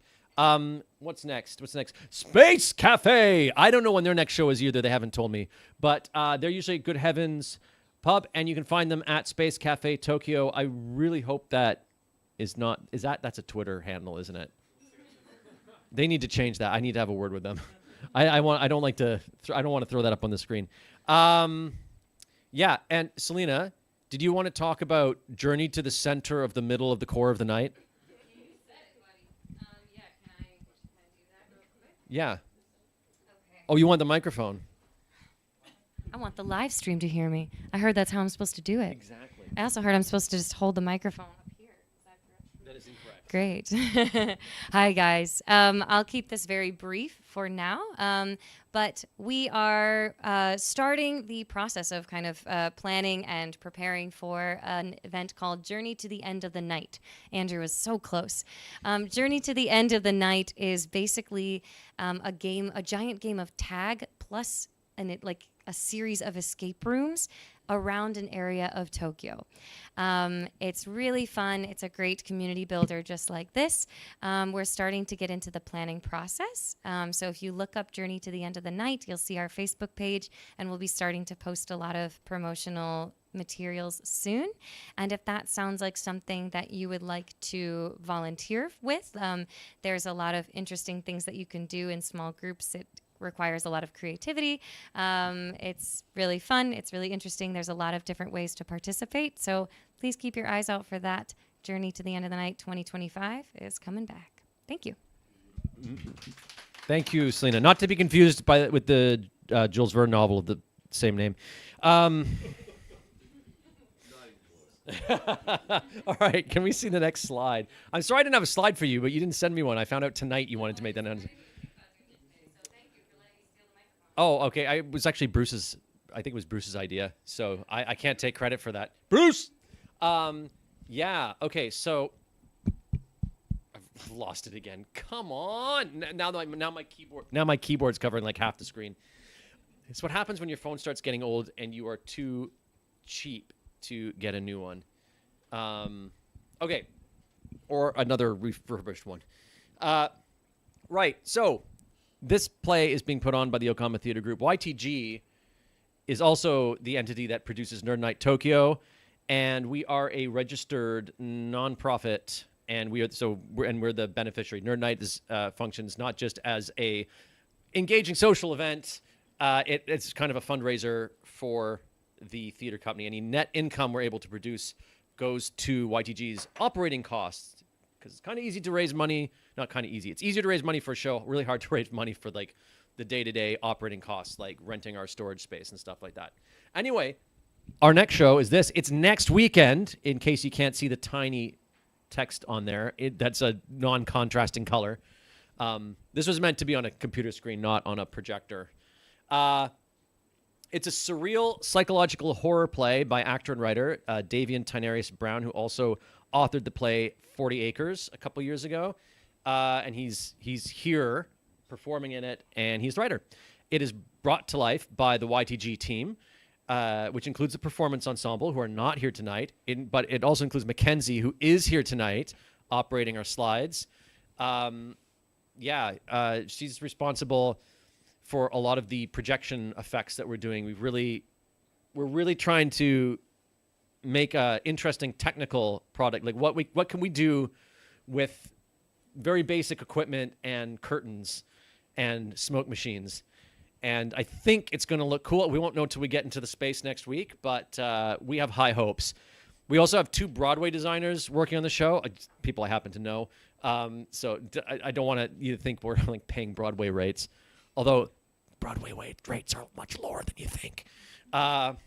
What's next? Space Cafe. I don't know when their next show is either. They haven't told me. But they're usually at Good Heavens Pub, and you can find them at Space Cafe Tokyo. I really hope that's a Twitter handle, isn't it? They need to change that. I need to have a word with them. I don't want to throw that up on the screen. Yeah, and Selena, did you want to talk about Journey to the Center of the Middle of the Core of the Night? Yeah. Okay. Oh, you want the microphone? I want the live stream to hear me. I heard that's how I'm supposed to do it. Exactly. I also heard I'm supposed to just hold the microphone up here. Is that correct? That is incorrect. Great. Hi, guys. I'll keep this very brief for now, but we are starting the process of kind of planning and preparing for an event called Journey to the End of the Night. Andrew was so close. Journey to the End of the Night is basically a giant game of tag plus a series of escape rooms around an area of Tokyo. It's really fun. It's a great community builder just like this. We're starting to get into the planning process. So if you look up Journey to the End of the Night, you'll see our Facebook page, and we'll be starting to post a lot of promotional materials soon. And if that sounds like something that you would like to volunteer with, there's a lot of interesting things that you can do in small groups. It requires a lot of creativity. It's really fun. It's really interesting. There's a lot of different ways to participate. So please keep your eyes out for that. Journey to the End of the Night 2025 is coming back. Thank you. Thank you, Selena. Not to be confused with the Jules Verne novel of the same name. All right, can we see the next slide? I'm sorry I didn't have a slide for you, but you didn't send me one. I found out tonight you wanted to make that announcement. Oh, okay. I was actually Bruce's. I think it was Bruce's idea, so I can't take credit for that. Bruce. Yeah. Okay. So I've lost it again. Come on. Now my keyboard's covering like half the screen. It's what happens when your phone starts getting old and you are too cheap to get a new one. Okay. Or another refurbished one. Right. So. This play is being put on by the Yokohama Theater Group. YTG is also the entity that produces Nerd Night Tokyo, and we are a registered nonprofit, and we're the beneficiary. Nerd Night functions not just as a engaging social event. It's kind of a fundraiser for the theater company. Any net income we're able to produce goes to YTG's operating costs, because it's kind of easy to raise money. Not kind of easy. It's easier to raise money for a show. Really hard to raise money for like the day-to-day operating costs, like renting our storage space and stuff like that. Anyway, our next show is this. It's next weekend, in case you can't see the tiny text on there. That's a non-contrasting color. This was meant to be on a computer screen, not on a projector. It's a surreal psychological horror play by actor and writer Davian Tynarius Brown, who also authored the play 40 Acres a couple years ago. And he's here performing in it, and he's the writer. It is brought to life by the YTG team. which includes the performance ensemble, who are not here tonight, but it also includes Mackenzie, who is here tonight, operating our slides. She's responsible for a lot of the projection effects that we're doing. We're really trying to make a interesting technical product. Like what can we do with very basic equipment and curtains and smoke machines? And I think it's going to look cool. We won't know until we get into the space next week, but we have high hopes. We also have 2 Broadway designers working on the show, people I happen to know. So I don't want you to think we're like paying Broadway rates, although Broadway rates are much lower than you think. And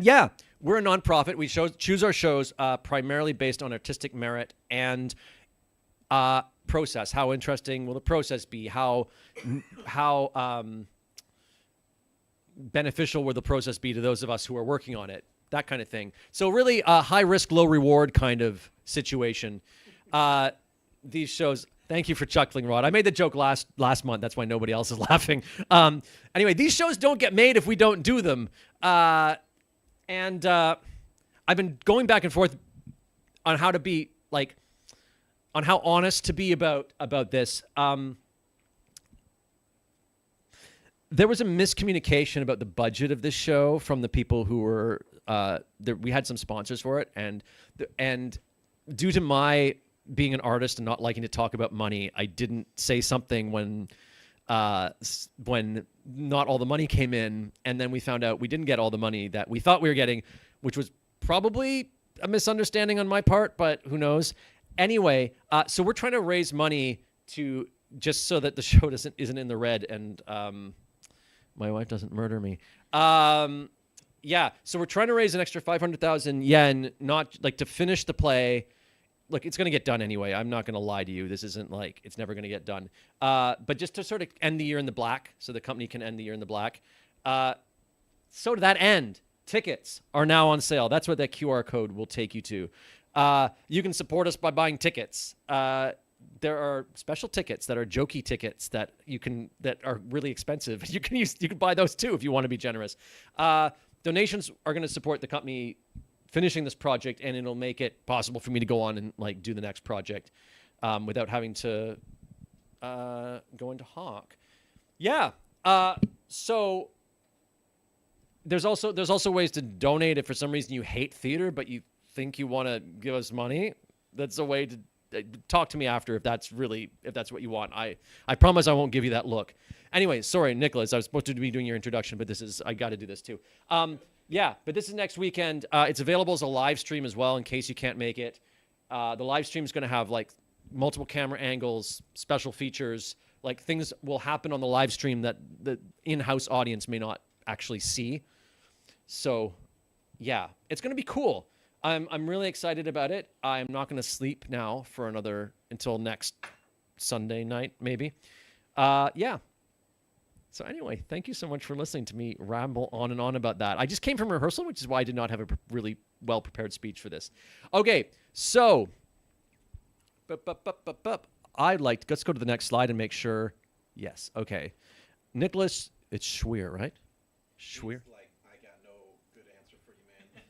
yeah, we're a nonprofit. We choose our shows primarily based on artistic merit and process. How interesting will the process be? How beneficial will the process be to those of us who are working on it? That kind of thing. So really a high risk, low reward kind of situation. These shows, thank you for chuckling, Rod. I made the joke last month. That's why nobody else is laughing. Anyway, these shows don't get made if we don't do them. And I've been going back and forth on how to be like, on how honest to be about this. There was a miscommunication about the budget of this show from the people who were we had some sponsors for it, and due to my being an artist and not liking to talk about money, I didn't say something when not all the money came in, and then we found out we didn't get all the money that we thought we were getting, which was probably a misunderstanding on my part, but who knows. Anyway, so we're trying to raise money to just so that the show isn't in the red, and my wife doesn't murder me. Yeah, so we're trying to raise an extra 500,000 yen, not like to finish the play. Look, it's going to get done anyway. I'm not going to lie to you. This isn't like it's never going to get done. But just to sort of end the year in the black, so the company can end the year in the black. So to that end, tickets are now on sale. That's what that QR code will take you to. You can support us by buying tickets. There are special tickets that are jokey tickets that are really expensive. You can buy those too if you want to be generous. Donations are going to support the company finishing this project, and it'll make it possible for me to go on and like do the next project without having to go into Hawk. Yeah. So there's also ways to donate if for some reason you hate theater but you think you want to give us money. That's a way to talk to me after if that's what you want. I promise I won't give you that look. Anyway, sorry, Nicholas, I was supposed to be doing your introduction, but I got to do this too. Yeah, but this is next weekend. It's available as a live stream as well in case you can't make it. The live stream is going to have like multiple camera angles, special features, like things will happen on the live stream that the in-house audience may not actually see. So, yeah, it's going to be cool. I'm really excited about it. I'm not going to sleep now until next Sunday night, maybe. Yeah. So anyway, thank you so much for listening to me ramble on and on about that. I just came from rehearsal, which is why I did not have a really well-prepared speech for this. Okay, so let's go to the next slide and make sure. Yes, okay. Nicholas, it's Schwier, right? Schwier? I got no good answer for you, man.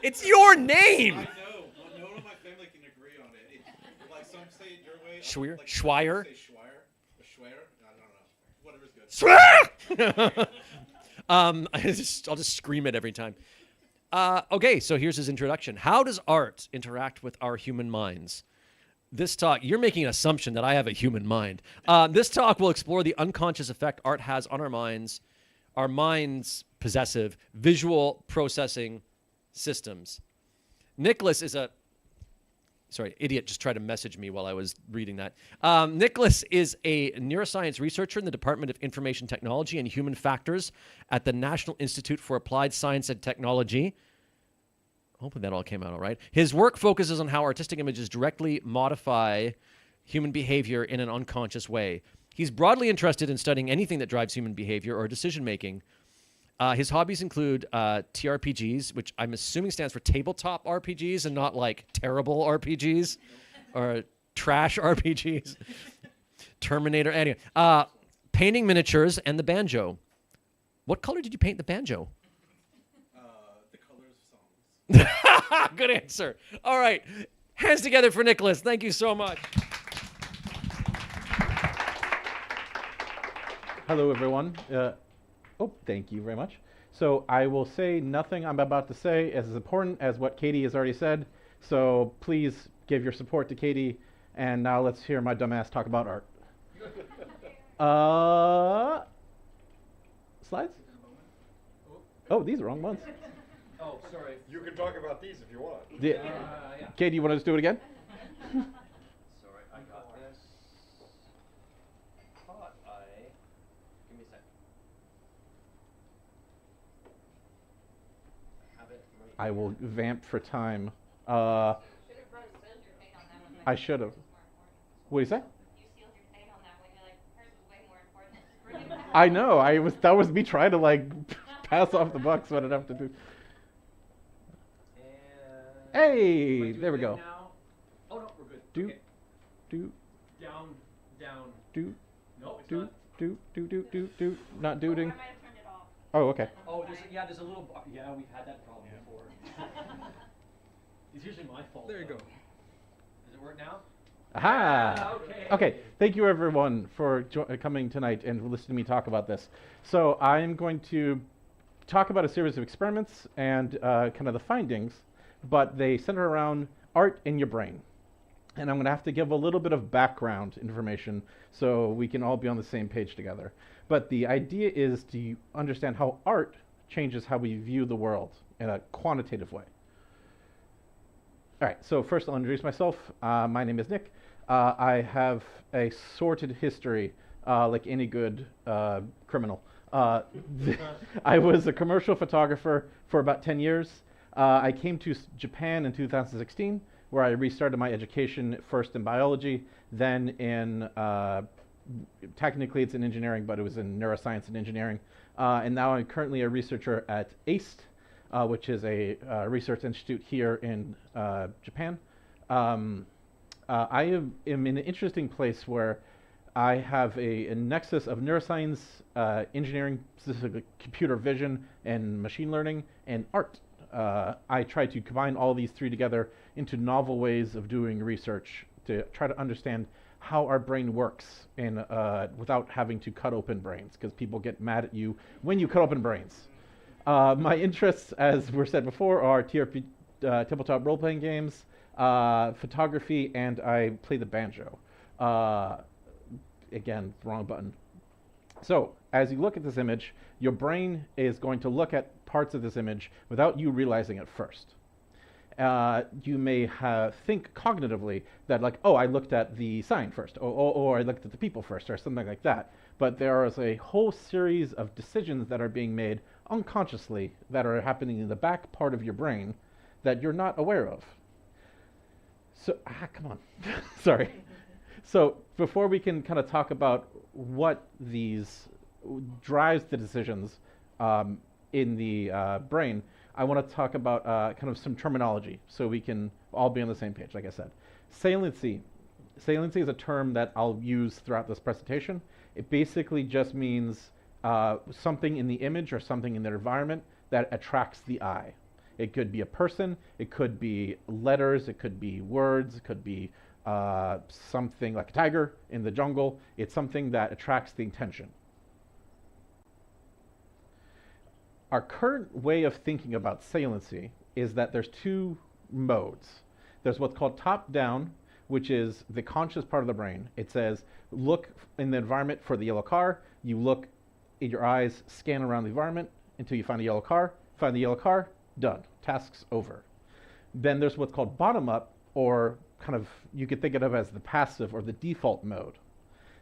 It's your name! I know. Well, no one in my family can agree on it. Like some say it your way. Schwier? Like Schwier? Say Schwier? Or Schwier? I don't know. Whatever's good. Schwier! I'll just scream it every time. Okay, so here's his introduction. How does art interact with our human minds? This talk, you're making an assumption that I have a human mind. This talk will explore the unconscious effect art has on our minds' possessive visual processing systems. Nicholas is idiot just tried to message me while I was reading that. Nicholas is a neuroscience researcher in the Department of Information Technology and Human Factors at the National Institute for Applied Science and Technology. Hopefully that all came out all right. His work focuses on how artistic images directly modify human behavior in an unconscious way. He's broadly interested in studying anything that drives human behavior or decision-making. His hobbies include TRPGs, which I'm assuming stands for tabletop RPGs and not like terrible RPGs or trash RPGs. Terminator. Anyway, painting miniatures and the banjo. What color did you paint the banjo? Good answer. All right. Hands together for Nicholas. Thank you so much. Hello, everyone. Thank you very much. So I will say nothing I'm about to say is as important as what Katie has already said. So please give your support to Katie. And now let's hear my dumbass talk about art. Slides? Oh, these are wrong ones. Oh, sorry. You can talk about these if you want. Yeah. Katie, you want to just do it again? Sorry, I got this. Thought give me a sec. I have it right I will vamp for time. I should have. What do you say? I know. That was me trying to like pass off the buck, so I didn't have to do. Hey, there we go. now. Oh no, we're good. Do, Okay. do, Down, down. do, No, it's do, not. do. Not dooting. Oh, okay. Oh, there's a little. Yeah, we've had that problem before. It's usually my fault. There you though. go. Does it work now? Aha! Okay. Okay, thank you everyone for coming tonight and listening to me talk about this. So I'm going to talk about a series of experiments and kind of the findings, but they center around art in your brain. And I'm going to have to give a little bit of background information so we can all be on the same page together. But the idea is to understand how art changes how we view the world in a quantitative way. All right, so first I'll introduce myself. My name is Nick. I have a sordid history, like any good criminal. I was a commercial photographer for about 10 years. I came to Japan in 2016, where I restarted my education first in biology, then in, technically it's in engineering, but it was in neuroscience and engineering. And now I'm currently a researcher at ACE, which is a research institute here in Japan. I am in an interesting place where I have a nexus of neuroscience, engineering, specifically computer vision and machine learning, and art. I try to combine all these three together into novel ways of doing research to try to understand how our brain works and without having to cut open brains, because people get mad at you when you cut open brains. My interests, as were said before, are TRP, tabletop role-playing games, photography, and I play the banjo. Again, wrong button. So, as you look at this image, your brain is going to look at parts of this image without you realizing it first. You may think cognitively that like, oh, I looked at the sign first, or I looked at the people first, or something like that. But there is a whole series of decisions that are being made unconsciously that are happening in the back part of your brain that you're not aware of. So, come on. Sorry. So before we can kind of talk about what these drives the decisions in the brain, I want to talk about kind of some terminology so we can all be on the same page, like I said. Saliency. Saliency is a term that I'll use throughout this presentation. It basically just means something in the image or something in the environment that attracts the eye. It could be a person, it could be letters, it could be words, it could be something like a tiger in the jungle. It's something that attracts the attention. Our current way of thinking about saliency is that there's two modes. There's what's called top-down, which is the conscious part of the brain. It says, look in the environment for the yellow car. You look in your eyes, scan around the environment until you find a yellow car. Find the yellow car, done. Task's over. Then there's what's called bottom-up, or kind of, you could think of it as the passive or the default mode.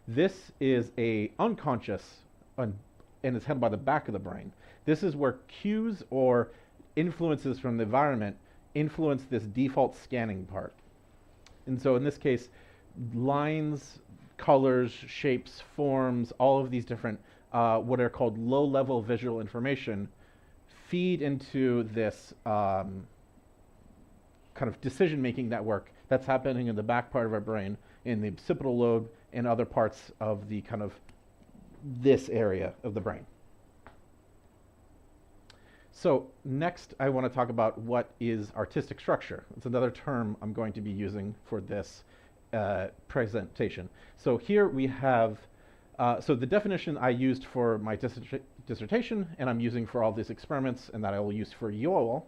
This is a unconscious, and it's handled by the back of the brain. This is where cues or influences from the environment influence this default scanning part. And so in this case, lines, colors, shapes, forms, all of these different what are called low-level visual information feed into this kind of decision-making network that's happening in the back part of our brain, in the occipital lobe, and other parts of the kind of this area of the brain. So next, I want to talk about what is artistic structure. It's another term I'm going to be using for this presentation. So here we have, so the definition I used for my dissertation, and I'm using for all these experiments, and that I will use for you all,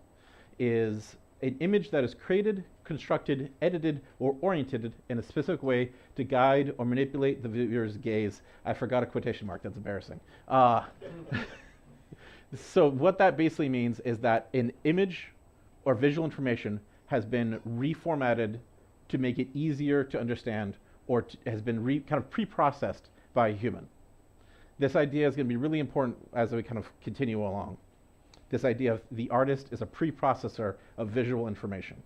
is an image that is created, constructed, edited, or oriented in a specific way to guide or manipulate the viewer's gaze. I forgot a quotation mark, that's embarrassing. So what that basically means is that an image or visual information has been reformatted to make it easier to understand, or has been kind of pre-processed by a human. This idea is going to be really important as we kind of continue along. This idea of the artist is a pre-processor of visual information.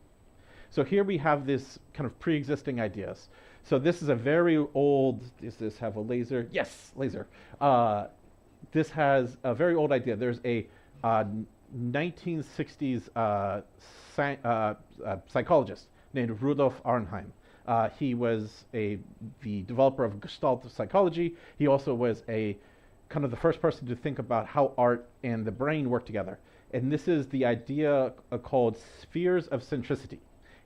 So here we have this kind of pre-existing ideas. So this is a very old, does this have a laser? Yes, laser. This has a very old idea. There's a 1960s psychologist named Rudolf Arnheim. He was the developer of Gestalt psychology. He also was kind of the first person to think about how art and the brain work together. And this is the idea called spheres of centricity.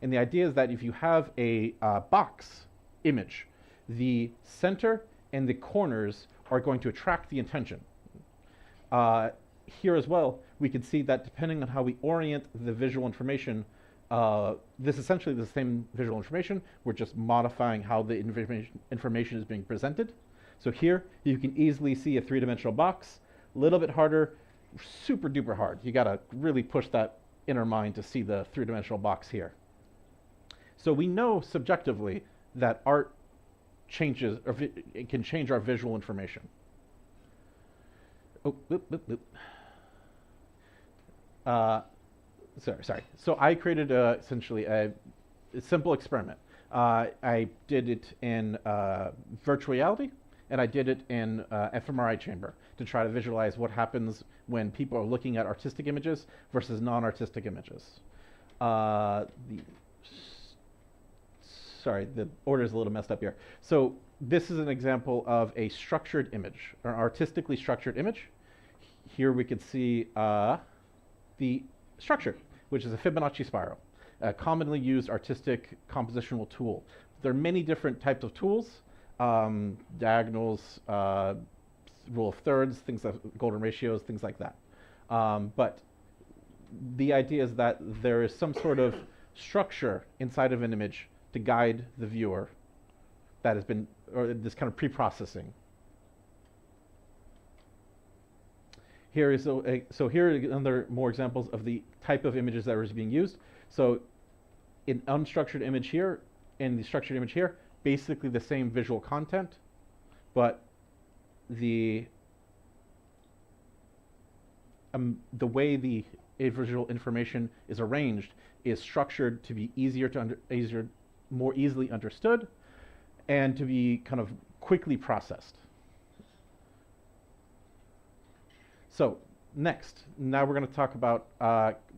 And the idea is that if you have a box image, the center and the corners are going to attract the attention. Here as well, we can see that depending on how we orient the visual information, this is essentially the same visual information. We're just modifying how the information is being presented. So here, you can easily see a three-dimensional box. A little bit harder, super duper hard. You gotta really push that inner mind to see the three-dimensional box here. So we know subjectively that art changes, or it can change our visual information. Oh, boop, boop, boop. Sorry. So I created essentially a simple experiment. I did it in virtual reality, and I did it in fMRI chamber to try to visualize what happens when people are looking at artistic images versus non-artistic images. Sorry, the order is a little messed up here. So this is an example of a structured image, or artistically structured image. Here we could see the structure, which is a Fibonacci spiral, a commonly used artistic compositional tool. There are many different types of tools, diagonals, rule of thirds, things like golden ratios, things like that. But the idea is that there is some sort of structure inside of an image to guide the viewer that has been, or this kind of pre-processing. Here is so here are another more examples of the type of images that is being used. So an unstructured image here and the structured image here, basically the same visual content, but the way the visual information is arranged is structured to be more easily understood, and to be kind of quickly processed. So next, now we're going to talk about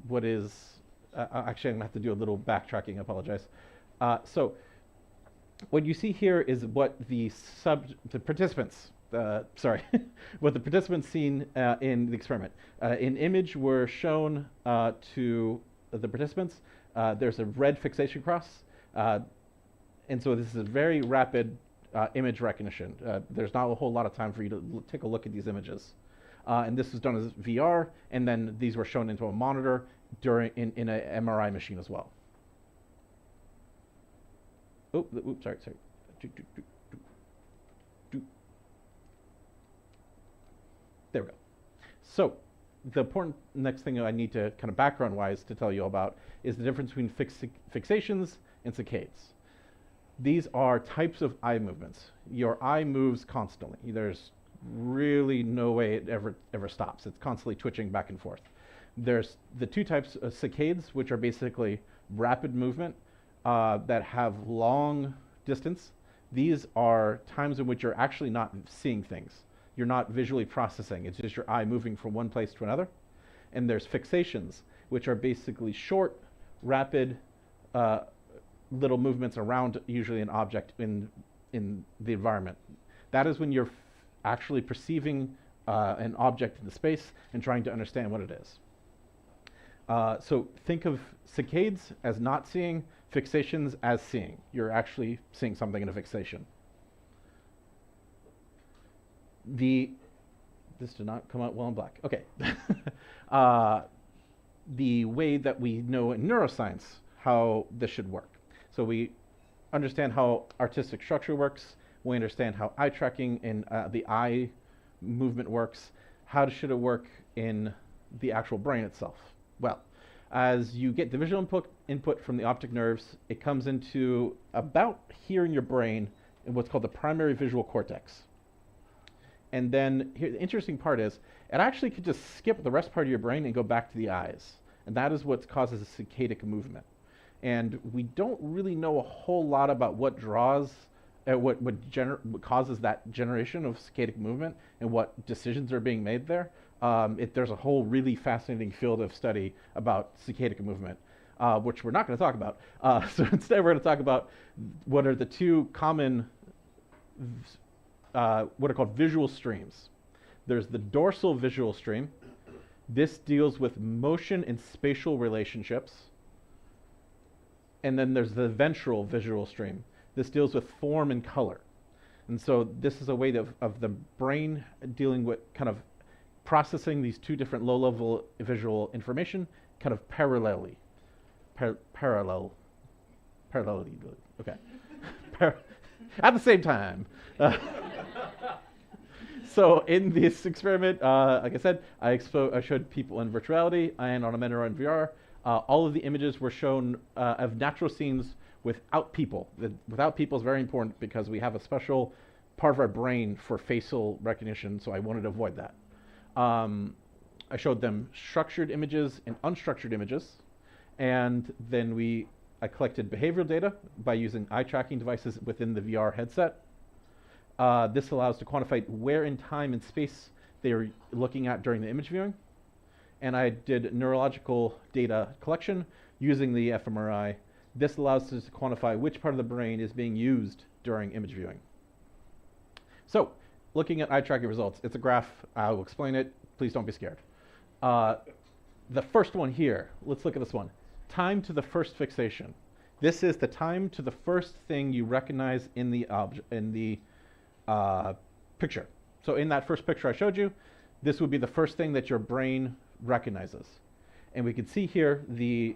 what is, actually I'm going to have to do a little backtracking, I apologize. So what you see here is what the participants, what the participants seen in the experiment. An image were shown to the participants. There's a red fixation cross. And so this is a very rapid image recognition. There's not a whole lot of time for you to take a look at these images. And this was done as VR, and then these were shown into a monitor in an MRI machine as well. Oh, oops, sorry. There we go. So the important next thing I need to kind of background-wise to tell you about is the difference between fixations and saccades. These are types of eye movements. Your eye moves constantly. There's really no way it ever stops. It's constantly twitching back and forth. There's the two types of saccades, which are basically rapid movement that have long distance. These are times in which you're actually not seeing things. You're not visually processing. It's just your eye moving from one place to another. And there's fixations, which are basically short, rapid, little movements around usually an object in the environment. That is when you're actually perceiving an object in the space and trying to understand what it is. So think of saccades as not seeing, fixations as seeing. You're actually seeing something in a fixation. This did not come out well in black. Okay. The way that we know in neuroscience how this should work. So we understand how artistic structure works. We understand how eye tracking and the eye movement works. How should it work in the actual brain itself? Well, as you get the visual input from the optic nerves, it comes into about here in your brain in what's called the primary visual cortex. And then here, the interesting part is it actually could just skip the rest part of your brain and go back to the eyes. And that is what causes a saccadic movement. And we don't really know a whole lot about what draws, what causes that generation of saccadic movement and what decisions are being made there. There's a whole really fascinating field of study about saccadic movement, which we're not going to talk about. So instead, we're going to talk about what are the two common, what are called visual streams. There's the dorsal visual stream. This deals with motion and spatial relationships. And then there's the ventral visual stream. This deals with form and color. And so this is a way of the brain dealing with kind of processing these two different low-level visual information kind of parallelly. Parallelly, okay. At the same time. So in this experiment, like I said, I showed people in virtuality and on a Mentor in VR. All of the images were shown of natural scenes without people. Without people is very important because we have a special part of our brain for facial recognition, so I wanted to avoid that. I showed them structured images and unstructured images, and then I collected behavioral data by using eye tracking devices within the VR headset. This allows to quantify where in time and space they were looking at during the image viewing. And I did neurological data collection using the fMRI. This allows us to quantify which part of the brain is being used during image viewing. So, looking at eye tracking results, it's a graph. I will explain it. Please don't be scared. The first one here, let's look at this one. Time to the first fixation. This is the time to the first thing you recognize in the picture. So in that first picture I showed you, this would be the first thing that your brain recognizes. And we can see here the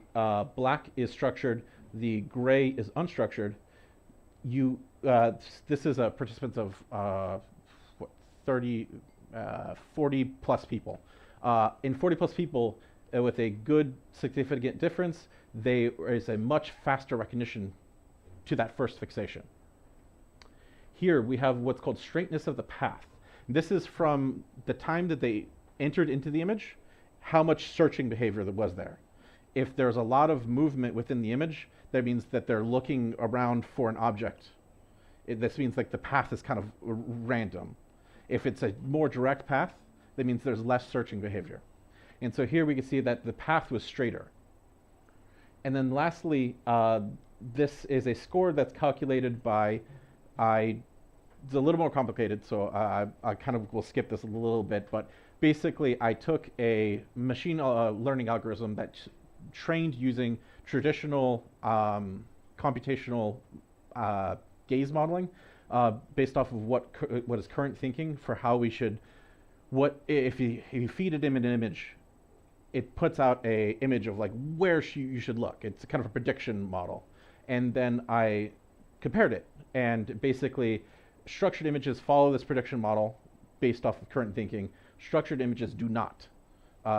black is structured, the gray is unstructured. This is a participant of 40 plus people. In 40 plus people with a good significant difference, there is a much faster recognition to that first fixation. Here we have what's called straightness of the path. This is from the time that they entered into the image, how much searching behavior there was there. If there's a lot of movement within the image, that means that they're looking around for an object. This means like the path is kind of random. If it's a more direct path, that means there's less searching behavior. And so here we can see that the path was straighter. And then lastly, this is a score that's calculated by, it's a little more complicated, so I kind of will skip this a little bit, but basically I took a machine learning algorithm that's trained using traditional computational gaze modeling based off of what is current thinking for how we should, if you feed it an image, it puts out a image of like where you should look. It's kind of a prediction model. And then I compared it, and basically structured images follow this prediction model based off of current thinking. Structured images do not.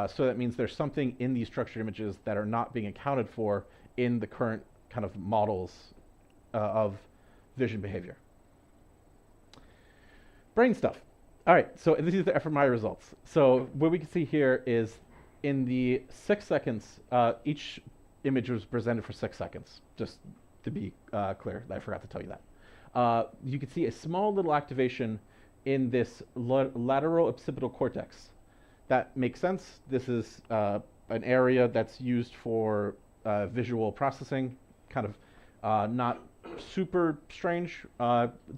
So that means there's something in these structured images that are not being accounted for in the current kind of models of vision behavior. Brain stuff. All right, so this is the fMRI results. So what we can see here is in the 6 seconds, each image was presented for 6 seconds, just to be clear. I forgot to tell you that. You can see a small little activation in this lateral occipital cortex. That makes sense. This is an area that's used for visual processing, kind of not super strange,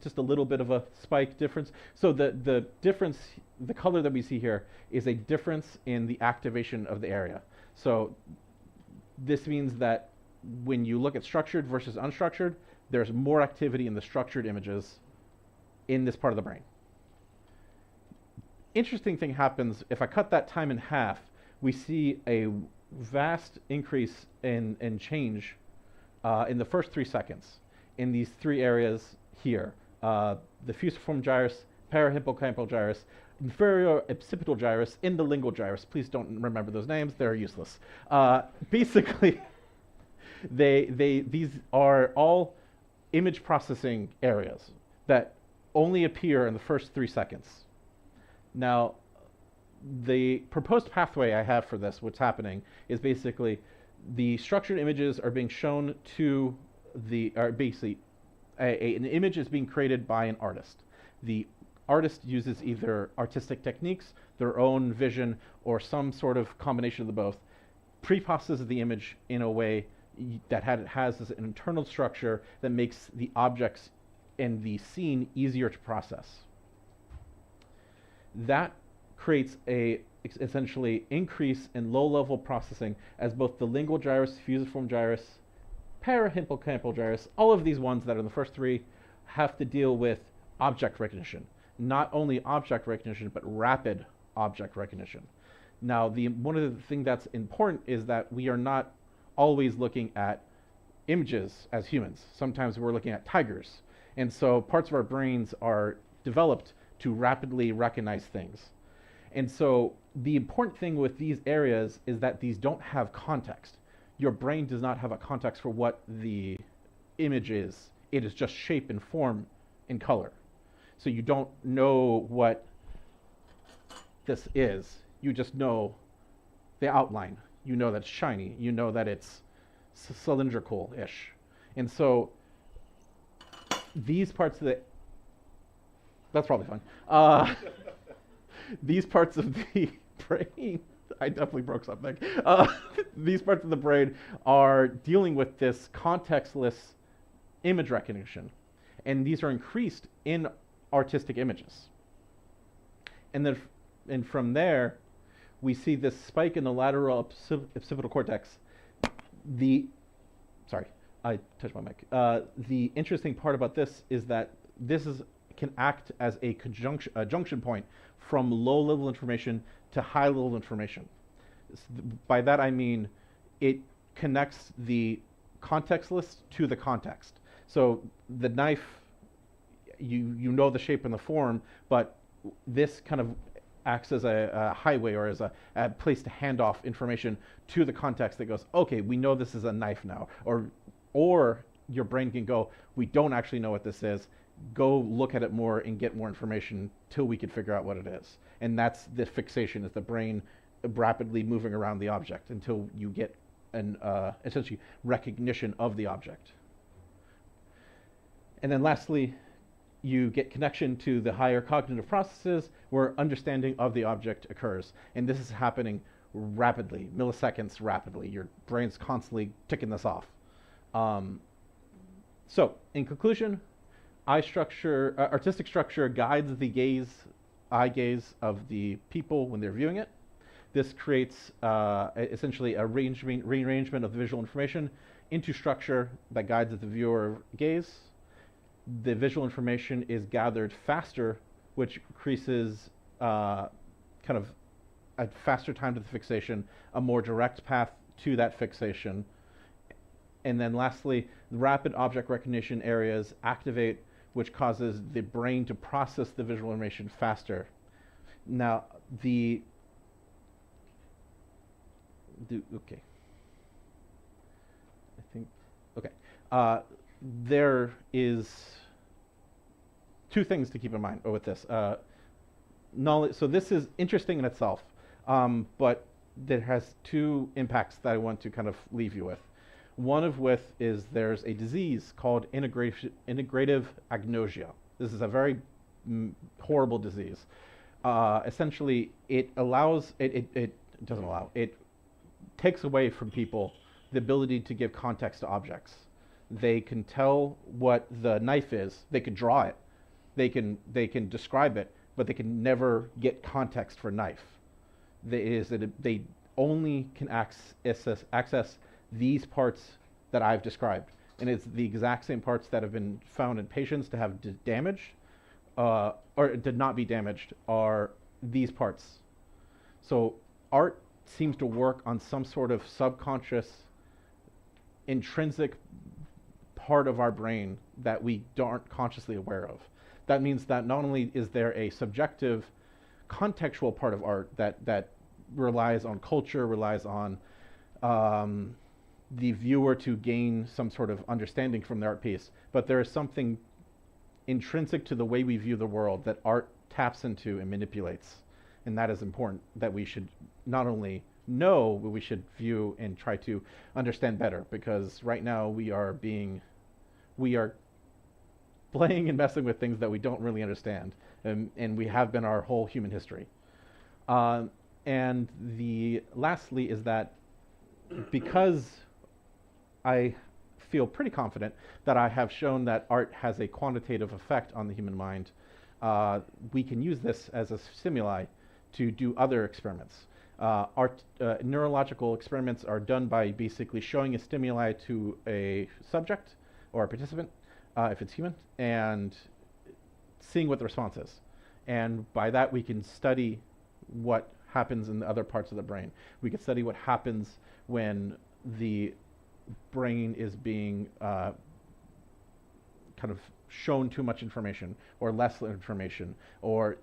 just a little bit of a spike difference. So the difference, the color that we see here is a difference in the activation of the area. So this means that when you look at structured versus unstructured, there's more activity in the structured images in this part of the brain. Interesting thing happens, if I cut that time in half, we see a vast increase in change in the first 3 seconds in these 3 areas here. The fusiform gyrus, parahippocampal gyrus, inferior occipital gyrus, indolingual gyrus. Please don't remember those names, they're useless. Basically, these are all image processing areas that only appear in the first 3 seconds. Now, the proposed pathway I have for this, what's happening, is basically the structured images are being shown to basically an image is being created by an artist. The artist uses either artistic techniques, their own vision, or some sort of combination of the both, pre-processes the image in a way that has an internal structure that makes the objects in the scene easier to process. That creates a essentially increase in low-level processing as both the lingual gyrus, fusiform gyrus, parahippocampal gyrus, all of these ones that are in the first 3 have to deal with object recognition. Not only object recognition, but rapid object recognition. Now, one of the things that's important is that we are not always looking at images as humans. Sometimes we're looking at tigers. And so parts of our brains are developed to rapidly recognize things. And so the important thing with these areas is that these don't have context. Your brain does not have a context for what the image is. It is just shape and form and color. So you don't know what this is. You just know the outline. You know that it's shiny. You know that it's cylindrical-ish. And so these parts of the... That's probably fine. These parts of the brain... I definitely broke something. These parts of the brain are dealing with this contextless image recognition. And these are increased in artistic images. And then from there, we see this spike in the lateral occipital cortex. Sorry, I touched my mic. The interesting part about this is that this can act as a junction point from low-level information to high-level information. By that I mean it connects the contextless to the context. So the knife, you know the shape and the form, but this kind of acts as a highway or as a place to hand off information to the context that goes, okay, we know this is a knife now. Or your brain can go, we don't actually know what this is. Go look at it more and get more information till we can figure out what it is. And that's the fixation, is the brain rapidly moving around the object until you get an essentially recognition of the object. And then lastly, you get connection to the higher cognitive processes where understanding of the object occurs. And this is happening rapidly, milliseconds rapidly. Your brain's constantly ticking this off. So, in conclusion, artistic structure guides the eye gaze of the people when they're viewing it. This creates essentially a rearrangement of the visual information into structure that guides the viewer gaze. The visual information is gathered faster, which increases kind of a faster time to the fixation, a more direct path to that fixation. And then lastly, the rapid object recognition areas activate, which causes the brain to process the visual information faster. Now, okay. I think, okay. There is 2 things to keep in mind with this. Knowledge, so this is interesting in itself, but there has 2 impacts that I want to kind of leave you with. One of which is there's a disease called integrative agnosia. This is a very horrible disease. Essentially, it doesn't allow, it takes away from people the ability to give context to objects. They can tell what the knife is, they can draw it, they can describe it, but they can never get context for knife. They only can access these parts that I've described. And it's the exact same parts that have been found in patients to have damaged, or did not be damaged, are these parts. So art seems to work on some sort of subconscious, intrinsic part of our brain that we aren't consciously aware of. That means that not only is there a subjective, contextual part of art that relies on culture, relies on the viewer to gain some sort of understanding from the art piece, but there is something intrinsic to the way we view the world that art taps into and manipulates. And that is important, that we should not only know, but we should view and try to understand better, because right now we are playing and messing with things that we don't really understand, and we have been our whole human history. And lastly is that because I feel pretty confident that I have shown that art has a quantitative effect on the human mind, we can use this as a stimuli to do other experiments. Neurological experiments are done by basically showing a stimuli to a subject or a participant, if it's human, and seeing what the response is. And by that we can study what happens in the other parts of the brain. We can study what happens when the brain is being kind of shown too much information or less information, or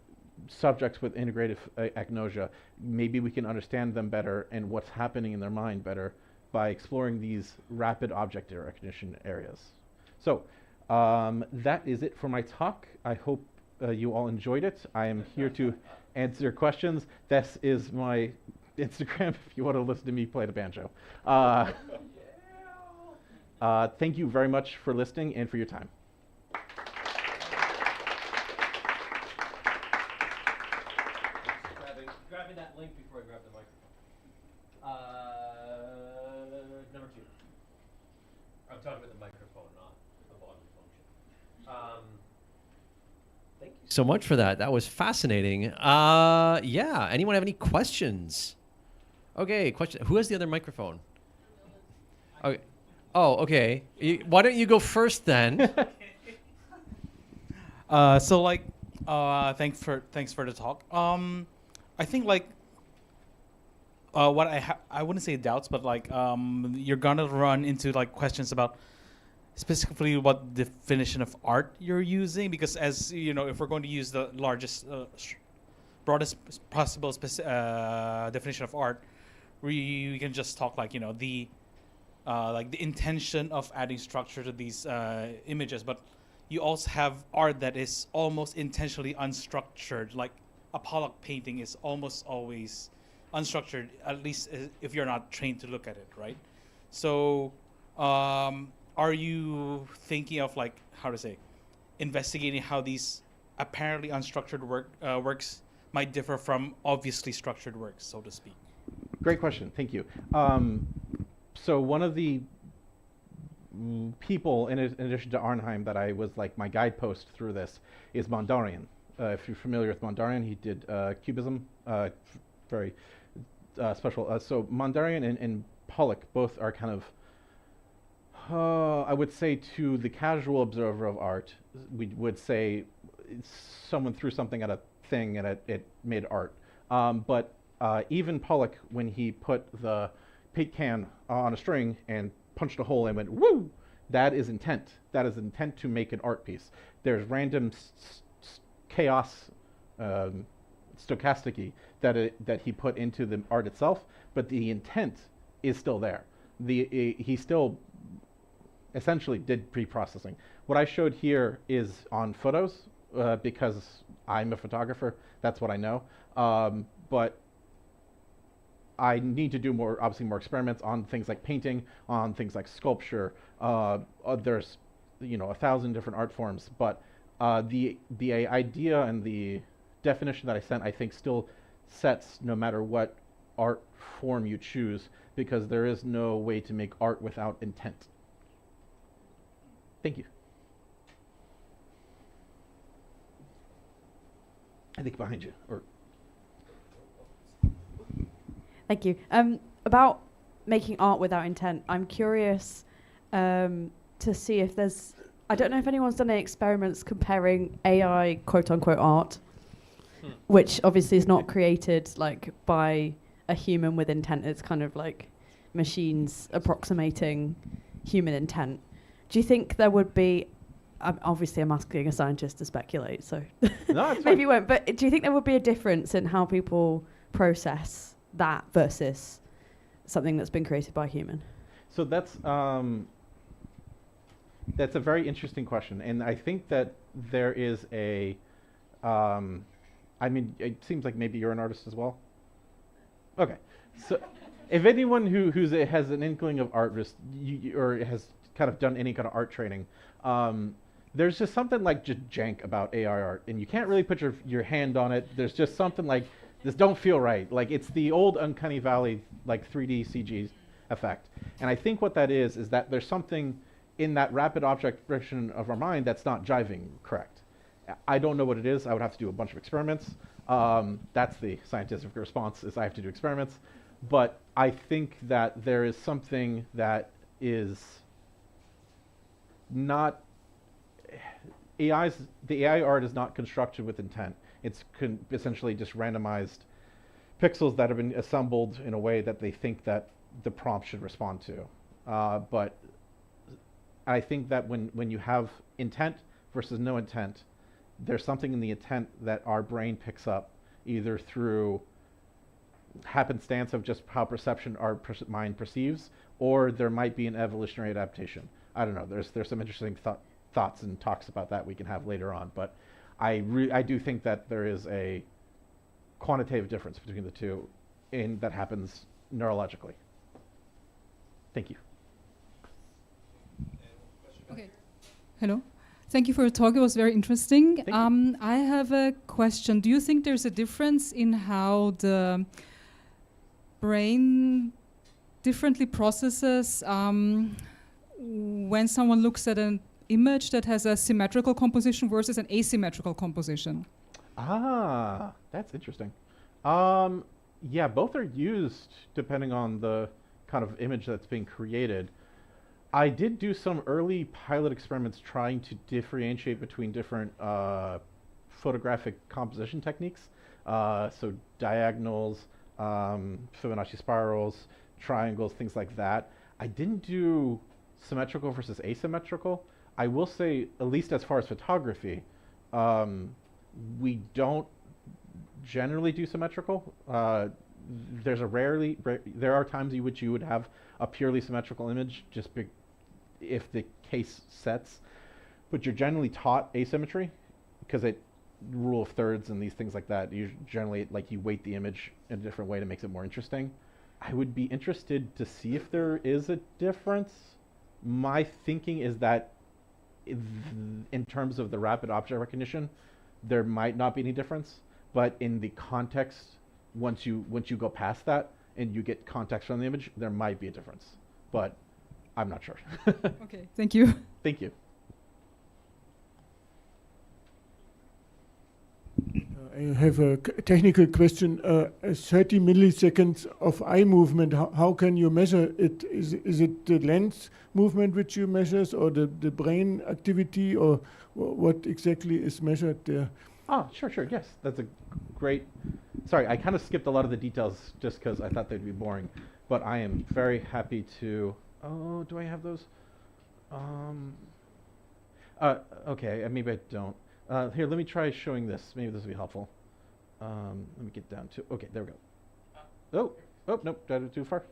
subjects with integrative agnosia. Maybe we can understand them better and what's happening in their mind better by exploring these rapid object recognition areas. So that is it for my talk. I hope you all enjoyed it. I am here to answer questions. This is my Instagram if you want to listen to me play the banjo. Thank you very much for listening and for your time. Grabbing that link before I grab the microphone. Number 2. I'm talking about the microphone, not the bodily function. Thank you so much for that. That was fascinating. Yeah. Anyone have any questions? Okay. Question. Who has the other microphone? Okay. Oh, okay. Why don't you go first then? Thanks for the talk. I think what I wouldn't say doubts, but you're gonna run into questions about specifically what definition of art you're using, because as you know, if we're going to use the largest, broadest possible definition of art, we can just talk the intention of adding structure to these images, but you also have art that is almost intentionally unstructured, like a Pollock painting is almost always unstructured, at least if you're not trained to look at it, right? So are you thinking of investigating how these apparently unstructured works might differ from obviously structured works, so to speak? Great question, thank you. So one of the people, in addition to Arnheim, that I was my guidepost through this is Mondarian. If you're familiar with Mondarian, he did Cubism, very special. So Mondarian and Pollock both are kind of, I would say to the casual observer of art, we would say someone threw something at a thing and it made art. But even Pollock, when he put the paint can on a string and punched a hole and went, woo, that is intent. That is intent to make an art piece. There's random chaos, stochastic that he put into the art itself, but the intent is still there. He still essentially did pre-processing. What I showed here is on photos, because I'm a photographer, that's what I know. But I need to do obviously more experiments on things like painting, on things like sculpture. There's 1,000 different art forms, but the idea and the definition that I sent, I think, still sets no matter what art form you choose, because there is no way to make art without intent. Thank you. I think behind you. Thank you. About making art without intent, I'm curious to see if there's. I don't know if anyone's done any experiments comparing AI quote unquote art, which obviously is not created like by a human with intent. It's kind of like machines approximating human intent. Do you think there would be? Obviously, I'm asking a scientist to speculate, so No, it's maybe you won't. But do you think there would be a difference in how people process that versus something that's been created by a human? So that's a very interesting question, and I think that there is a. I mean, it seems like maybe you're an artist as well. Okay, so if anyone who has an inkling of art or has kind of done any kind of art training, there's just something like just jank about AI art, and you can't really put your hand on it. There's just something like this don't feel right. Like it's the old Uncanny Valley like 3D CG effect, and I think what that is that there's something in that rapid object recognition of our mind that's not jiving correct. I don't know what it is. I would have to do a bunch of experiments. That's the scientific response, is I have to do experiments. But I think that there is something that is not, the AI art is not constructed with intent. It's essentially just randomized pixels that have been assembled in a way that they think that the prompt should respond to. But I think that when you have intent versus no intent, there's something in the intent that our brain picks up, either through happenstance of just how perception our mind perceives, or there might be an evolutionary adaptation. I don't know. There's some interesting thoughts and talks about that we can have later on. But I do think that there is a quantitative difference between the two, that happens neurologically. Thank you. Okay. Hello. Thank you for your talk. It was very interesting. I have a question. Do you think there's a difference in how the brain differently processes when someone looks at an image that has a symmetrical composition versus an asymmetrical composition? Ah, that's interesting. Yeah, both are used depending on the kind of image that's being created. I did do some early pilot experiments trying to differentiate between different photographic composition techniques. So diagonals, Fibonacci spirals, triangles, things like that. I didn't do symmetrical versus asymmetrical. I will say, at least as far as photography, we don't generally do symmetrical. There are times in which you would have a purely symmetrical image, just if the case sets, but you're generally taught asymmetry because rule of thirds and these things like that. You generally you weight the image in a different way to make it more interesting. I would be interested to see if there is a difference. My thinking is that in terms of the rapid object recognition, there might not be any difference, but in the context, once you go past that and you get context from the image, there might be a difference, but I'm not sure. Okay, thank you. Thank you. I have a technical question. 30 milliseconds of eye movement, how can you measure it? Is it the lens movement which you measures, or the brain activity, or what exactly is measured there? Oh, sure, yes. That's a great... Sorry, I kind of skipped a lot of the details just because I thought they'd be boring, but I am very happy to... Oh, do I have those? Okay, maybe I don't. Here, let me try showing this. Maybe this will be helpful. Let me get down to... Okay, there we go. Oh, nope, did I do it too far?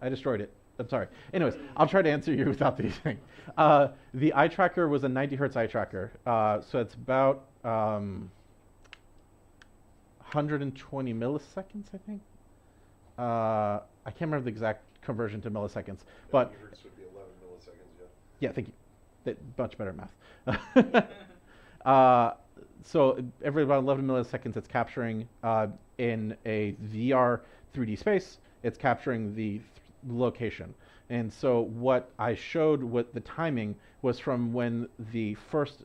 I destroyed it. I'm sorry. Anyways, I'll try to answer you without the thing. The eye tracker was a 90 hertz eye tracker. So it's about 120 milliseconds, I think. I can't remember the exact conversion to milliseconds, but... 90 hertz would be 11 milliseconds, yeah. Yeah, thank you. Much better math. So every about 11 milliseconds, it's capturing in a VR 3D space, it's capturing the location. And so what I showed with the timing was from when the first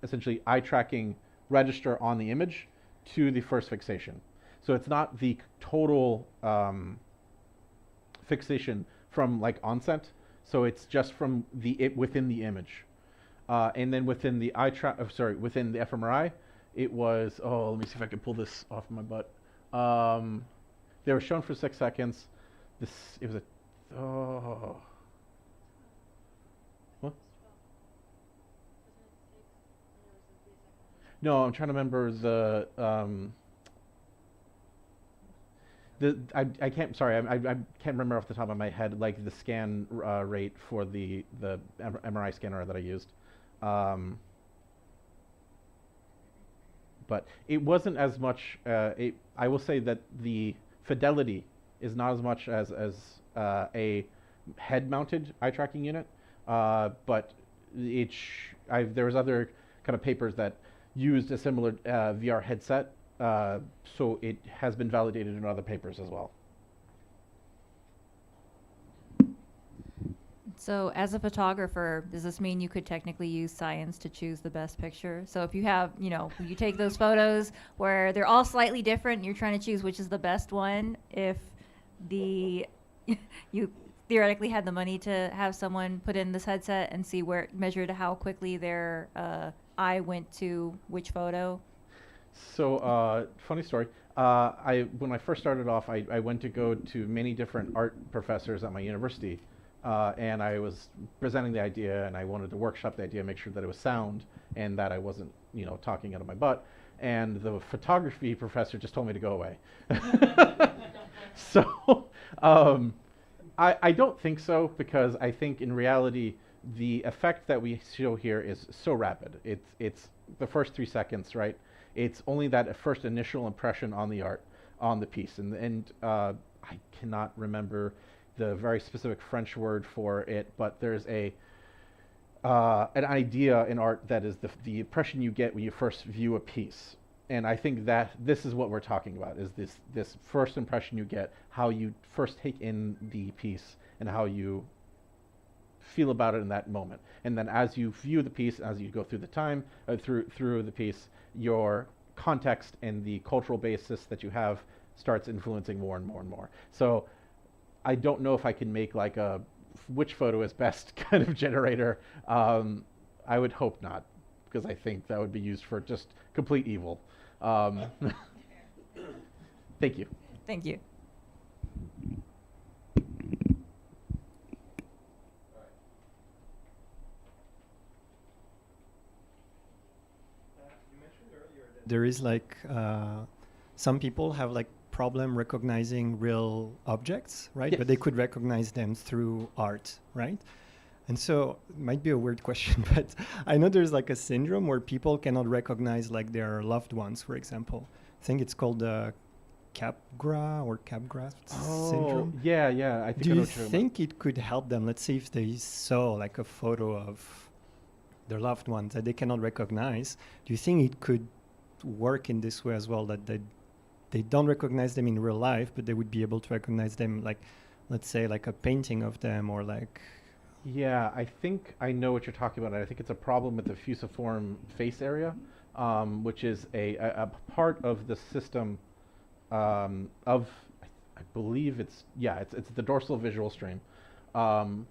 essentially eye tracking register on the image to the first fixation. So it's not the total fixation from like onset. So it's just from within the image. And then within the within the fMRI, it was, let me see if I can pull this off my butt. They were shown for 6 seconds. It was what? No, I'm trying to remember I can't, sorry, I can't remember off the top of my head, like the scan rate for the MRI scanner that I used. But it wasn't as much, I will say that the fidelity is not as much as a head-mounted eye tracking unit, but there was other kind of papers that used a similar VR headset, so it has been validated in other papers as well. So as a photographer, does this mean you could technically use science to choose the best picture? So if you have, you take those photos where they're all slightly different and you're trying to choose which is the best one, if you theoretically had the money to have someone put in this headset and see where it measured how quickly their eye went to which photo? So funny story. When I first started off, I went to go to many different art professors at my university. And I was presenting the idea, and I wanted to workshop the idea, make sure that it was sound, and that I wasn't, talking out of my butt. And the photography professor just told me to go away. So I don't think so, because I think in reality, the effect that we show here is so rapid. It's the first 3 seconds, right? It's only that first initial impression on the art, on the piece, and I cannot remember the very specific French word for it, but there's an idea in art that is the impression you get when you first view a piece. And I think that this is what we're talking about, is this first impression you get, how you first take in the piece and how you feel about it in that moment. And then as you view the piece, as you go through the time, through the piece, your context and the cultural basis that you have starts influencing more and more and more. So I don't know if I can make like a which photo is best kind of generator. I would hope not, because I think that would be used for just complete evil. Thank you. Thank you. There is like some people have like problem recognizing real objects, right? Yes. But they could recognize them through art, right? And so it might be a weird question, but I know there's like a syndrome where people cannot recognize like their loved ones, for example. I think it's called Capgras or Capgras syndrome. Yeah, I think. Do I know you what you're talking think it could help them? Let's say if they saw like a photo of their loved ones that they cannot recognize, do you think it could work in this way as well, that they don't recognize them in real life, but they would be able to recognize them, like, let's say, like a painting of them, or like... Yeah, I think I know what you're talking about. I think it's a problem with the fusiform face area, which is a part of the system of, I believe it's the dorsal visual stream. The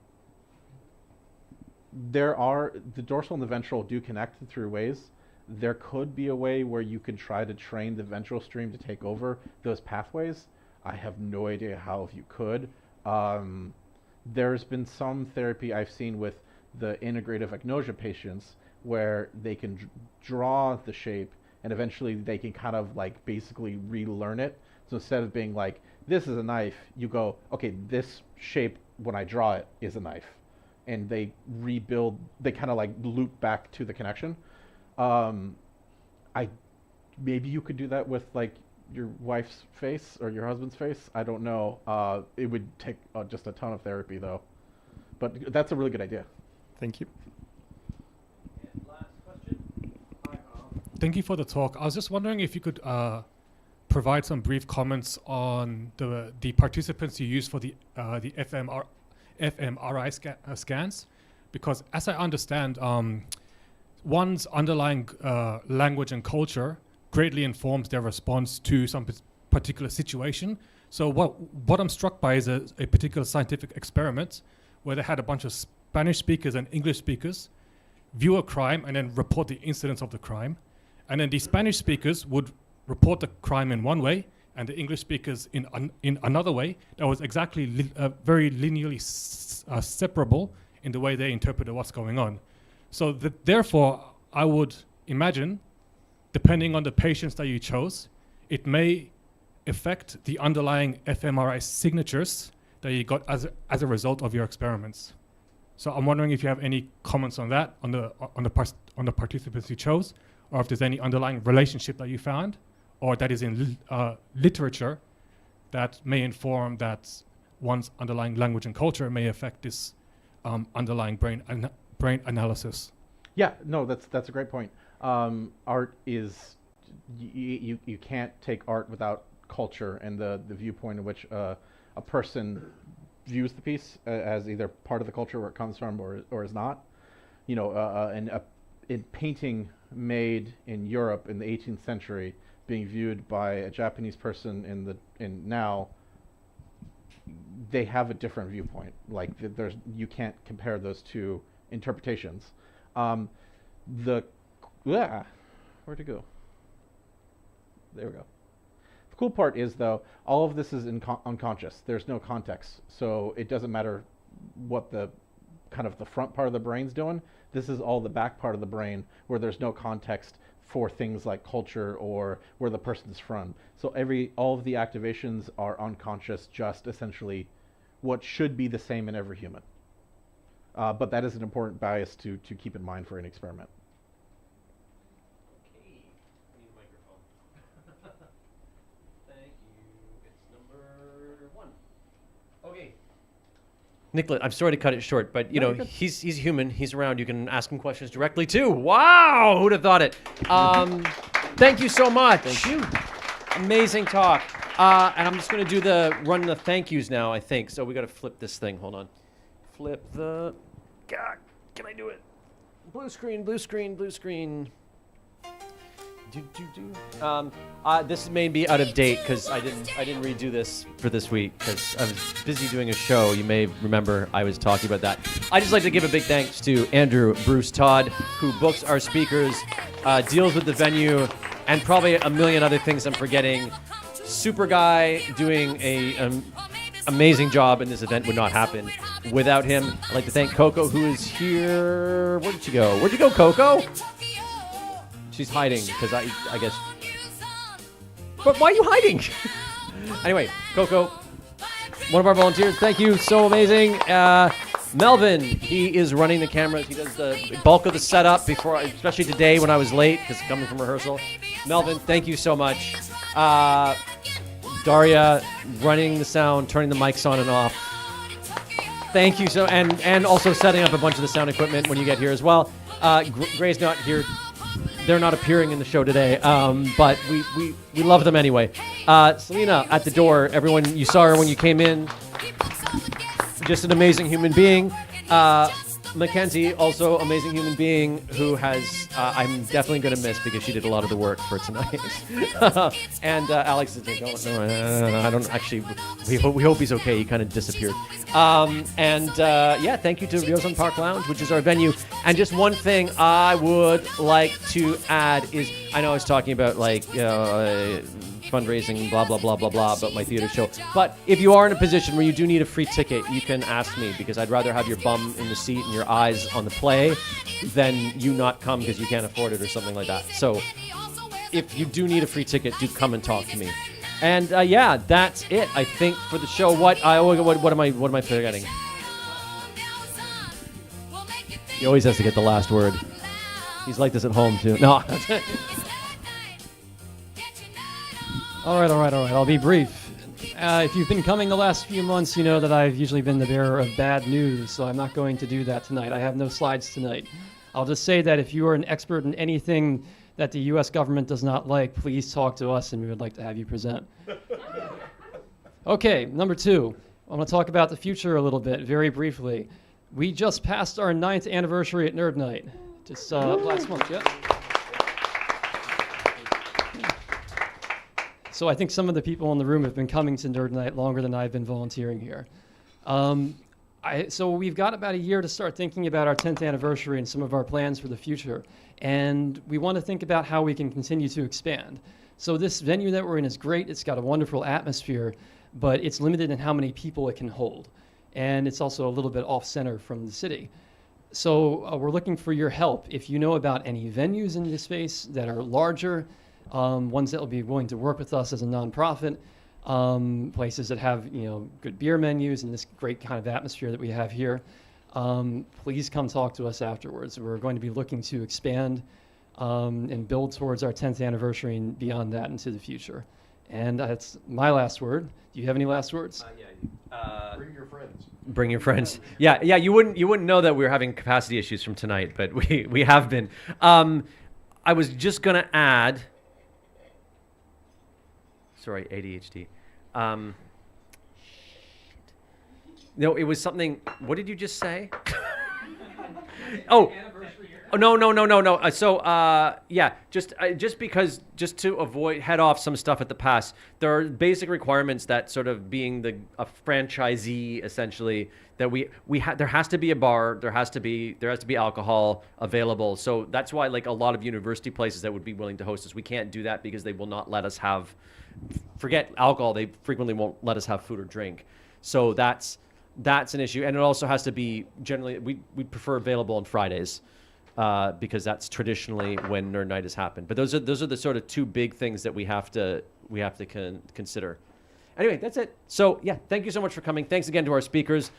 dorsal and the ventral do connect through ways. There could be a way where you can try to train the ventral stream to take over those pathways. I have no idea how, if you could. There's been some therapy I've seen with the integrative agnosia patients where they can draw the shape, and eventually they can kind of like basically relearn it. So instead of being like, this is a knife, you go, okay, this shape when I draw it is a knife. And they rebuild, they kind of like loop back to the connection. Maybe you could do that with like your wife's face or your husband's face. I don't know. It would take just a ton of therapy though. But that's a really good idea. Thank you. Last question. Thank you for the talk. I was just wondering if you could provide some brief comments on the participants you used for the fMRI scans, because as I understand, one's underlying language and culture greatly informs their response to some particular situation. So what I'm struck by is a particular scientific experiment where they had a bunch of Spanish speakers and English speakers view a crime and then report the incidence of the crime. And then the Spanish speakers would report the crime in one way and the English speakers in another way that was exactly very linearly separable in the way they interpreted what's going on. So therefore, I would imagine, depending on the patients that you chose, it may affect the underlying fMRI signatures that you got as a result of your experiments. So I'm wondering if you have any comments on that, on the participants you chose, or if there's any underlying relationship that you found, or that is in literature that may inform that one's underlying language and culture may affect this underlying brain analysis. Yeah, no, that's a great point. Art is, you can't take art without culture and the viewpoint in which a person views the piece as either part of the culture where it comes from or is not. You know, in painting made in Europe in the 18th century being viewed by a Japanese person in now, they have a different viewpoint. Like you can't compare those two interpretations. Where'd it go? There we go. The cool part is, though, all of this is unconscious. There's no context, so it doesn't matter what the front part of the brain's doing. This is all the back part of the brain where there's no context for things like culture or where the person's from. So all of the activations are unconscious, just essentially what should be the same in every human. But that is an important bias to keep in mind for an experiment. Okay, I need a microphone. Thank you. It's number 1. Okay. Nicholas, I'm sorry to cut it short, but you know he's human. He's around. You can ask him questions directly too. Wow, who'd have thought it? Thank you so much. Thank you. Amazing talk. And I'm just going to do run the thank yous now. I think so. We got to flip this thing. Hold on. Flip the. God, can I do it? Blue screen. Blue screen. Blue screen. This may be out of date because I didn't redo this for this week because I was busy doing a show. You may remember I was talking about that. I just like to give a big thanks to Andrew Bruce Todd, who books our speakers, deals with the venue, and probably a million other things I'm forgetting. Super guy doing an amazing job, and this event would not happen without him. I'd like to thank Coco, who is here. Where did she go? Where'd you go, Coco? She's hiding because I guess. But why are you hiding? Anyway, Coco, one of our volunteers. Thank you, so amazing. Melvin, he is running the cameras. He does the bulk of the setup before, especially today when I was late because coming from rehearsal. Melvin, thank you so much. Daria, running the sound, turning the mics on and off. Thank you so, and also setting up a bunch of the sound equipment when you get here as well. Gray's not here. They're not appearing in the show today, but we love them anyway. Selena at the door. Everyone, you saw her when you came in. Just an amazing human being. Mackenzie, also amazing human being who has, I'm definitely going to miss because she did a lot of the work for tonight. And Alex is like, no, I don't actually, we hope he's okay. He kind of disappeared. Yeah, thank you to Rios on Park Lounge, which is our venue. And just one thing I would like to add is, I know I was talking about like, fundraising, blah, blah, blah, blah, blah, about my theater show. But if you are in a position where you do need a free ticket, you can ask me because I'd rather have your bum in the seat and your eyes on the play than you not come because you can't afford it or something like that. So if you do need a free ticket, do come and talk to me. And yeah, that's it, I think, for the show. What am I forgetting? He always has to get the last word. He's like this at home too. No. All right. I'll be brief. If you've been coming the last few months, you know that I've usually been the bearer of bad news, so I'm not going to do that tonight. I have no slides tonight. I'll just say that if you are an expert in anything that the U.S. government does not like, please talk to us, and we would like to have you present. Okay, number 2. I want to talk about the future a little bit, very briefly. We just passed our 9th anniversary at Nerd Night. Just last month, yeah? So I think some of the people in the room have been coming to Nerd Night longer than I've been volunteering here. So we've got about a year to start thinking about our 10th anniversary and some of our plans for the future. And we want to think about how we can continue to expand. So this venue that we're in is great. It's got a wonderful atmosphere, but it's limited in how many people it can hold. And it's also a little bit off-center from the city. So we're looking for your help. If you know about any venues in this space that are larger, ones that will be willing to work with us as a nonprofit, places that have good beer menus and this great kind of atmosphere that we have here, please come talk to us afterwards. We're going to be looking to expand and build towards our 10th anniversary and beyond that into the future. And that's my last word. Do you have any last words? Bring your friends. Bring your friends. Yeah. You wouldn't know that we were having capacity issues from tonight, but we have been. I was just gonna add. Sorry, ADHD. No, it was something. What did you just say? Oh, no. Just to head off some stuff at the pass, there are basic requirements that sort of being a franchisee essentially that there has to be a bar, there has to be alcohol available. So that's why like a lot of university places that would be willing to host us, we can't do that because they will not let us forget alcohol. They frequently won't let us have food or drink. So that's an issue, and it also has to be generally we prefer available on Fridays. Because that's traditionally when Nerd Night has happened. But those are the sort of two big things that we have to consider. Anyway, that's it. So yeah, thank you so much for coming. Thanks again to our speakers.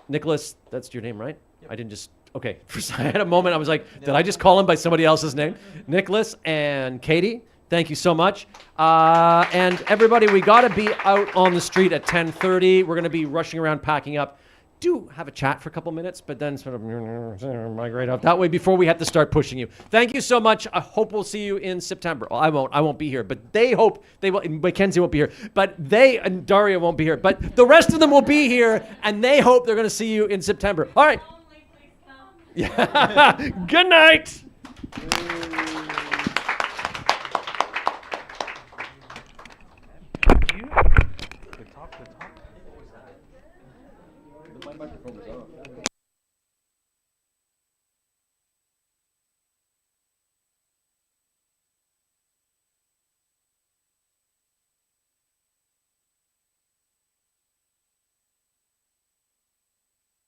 Nicholas, that's your name, right? Yep. I didn't just okay. I had a moment. I was like, did I just call him by somebody else's name? Nicholas and Katie, thank you so much. And everybody, we got to be out on the street at 10:30. We're going to be rushing around packing up. Do have a chat for a couple minutes, but then sort of migrate out that way before we have to start pushing you. Thank you so much. I hope we'll see you in September. Well, I won't be here, but they hope they will. Mackenzie won't be here, but and Daria won't be here, but the rest of them will be here, and they hope they're going to see you in September. All right. Yeah. Good night. The microphone was on.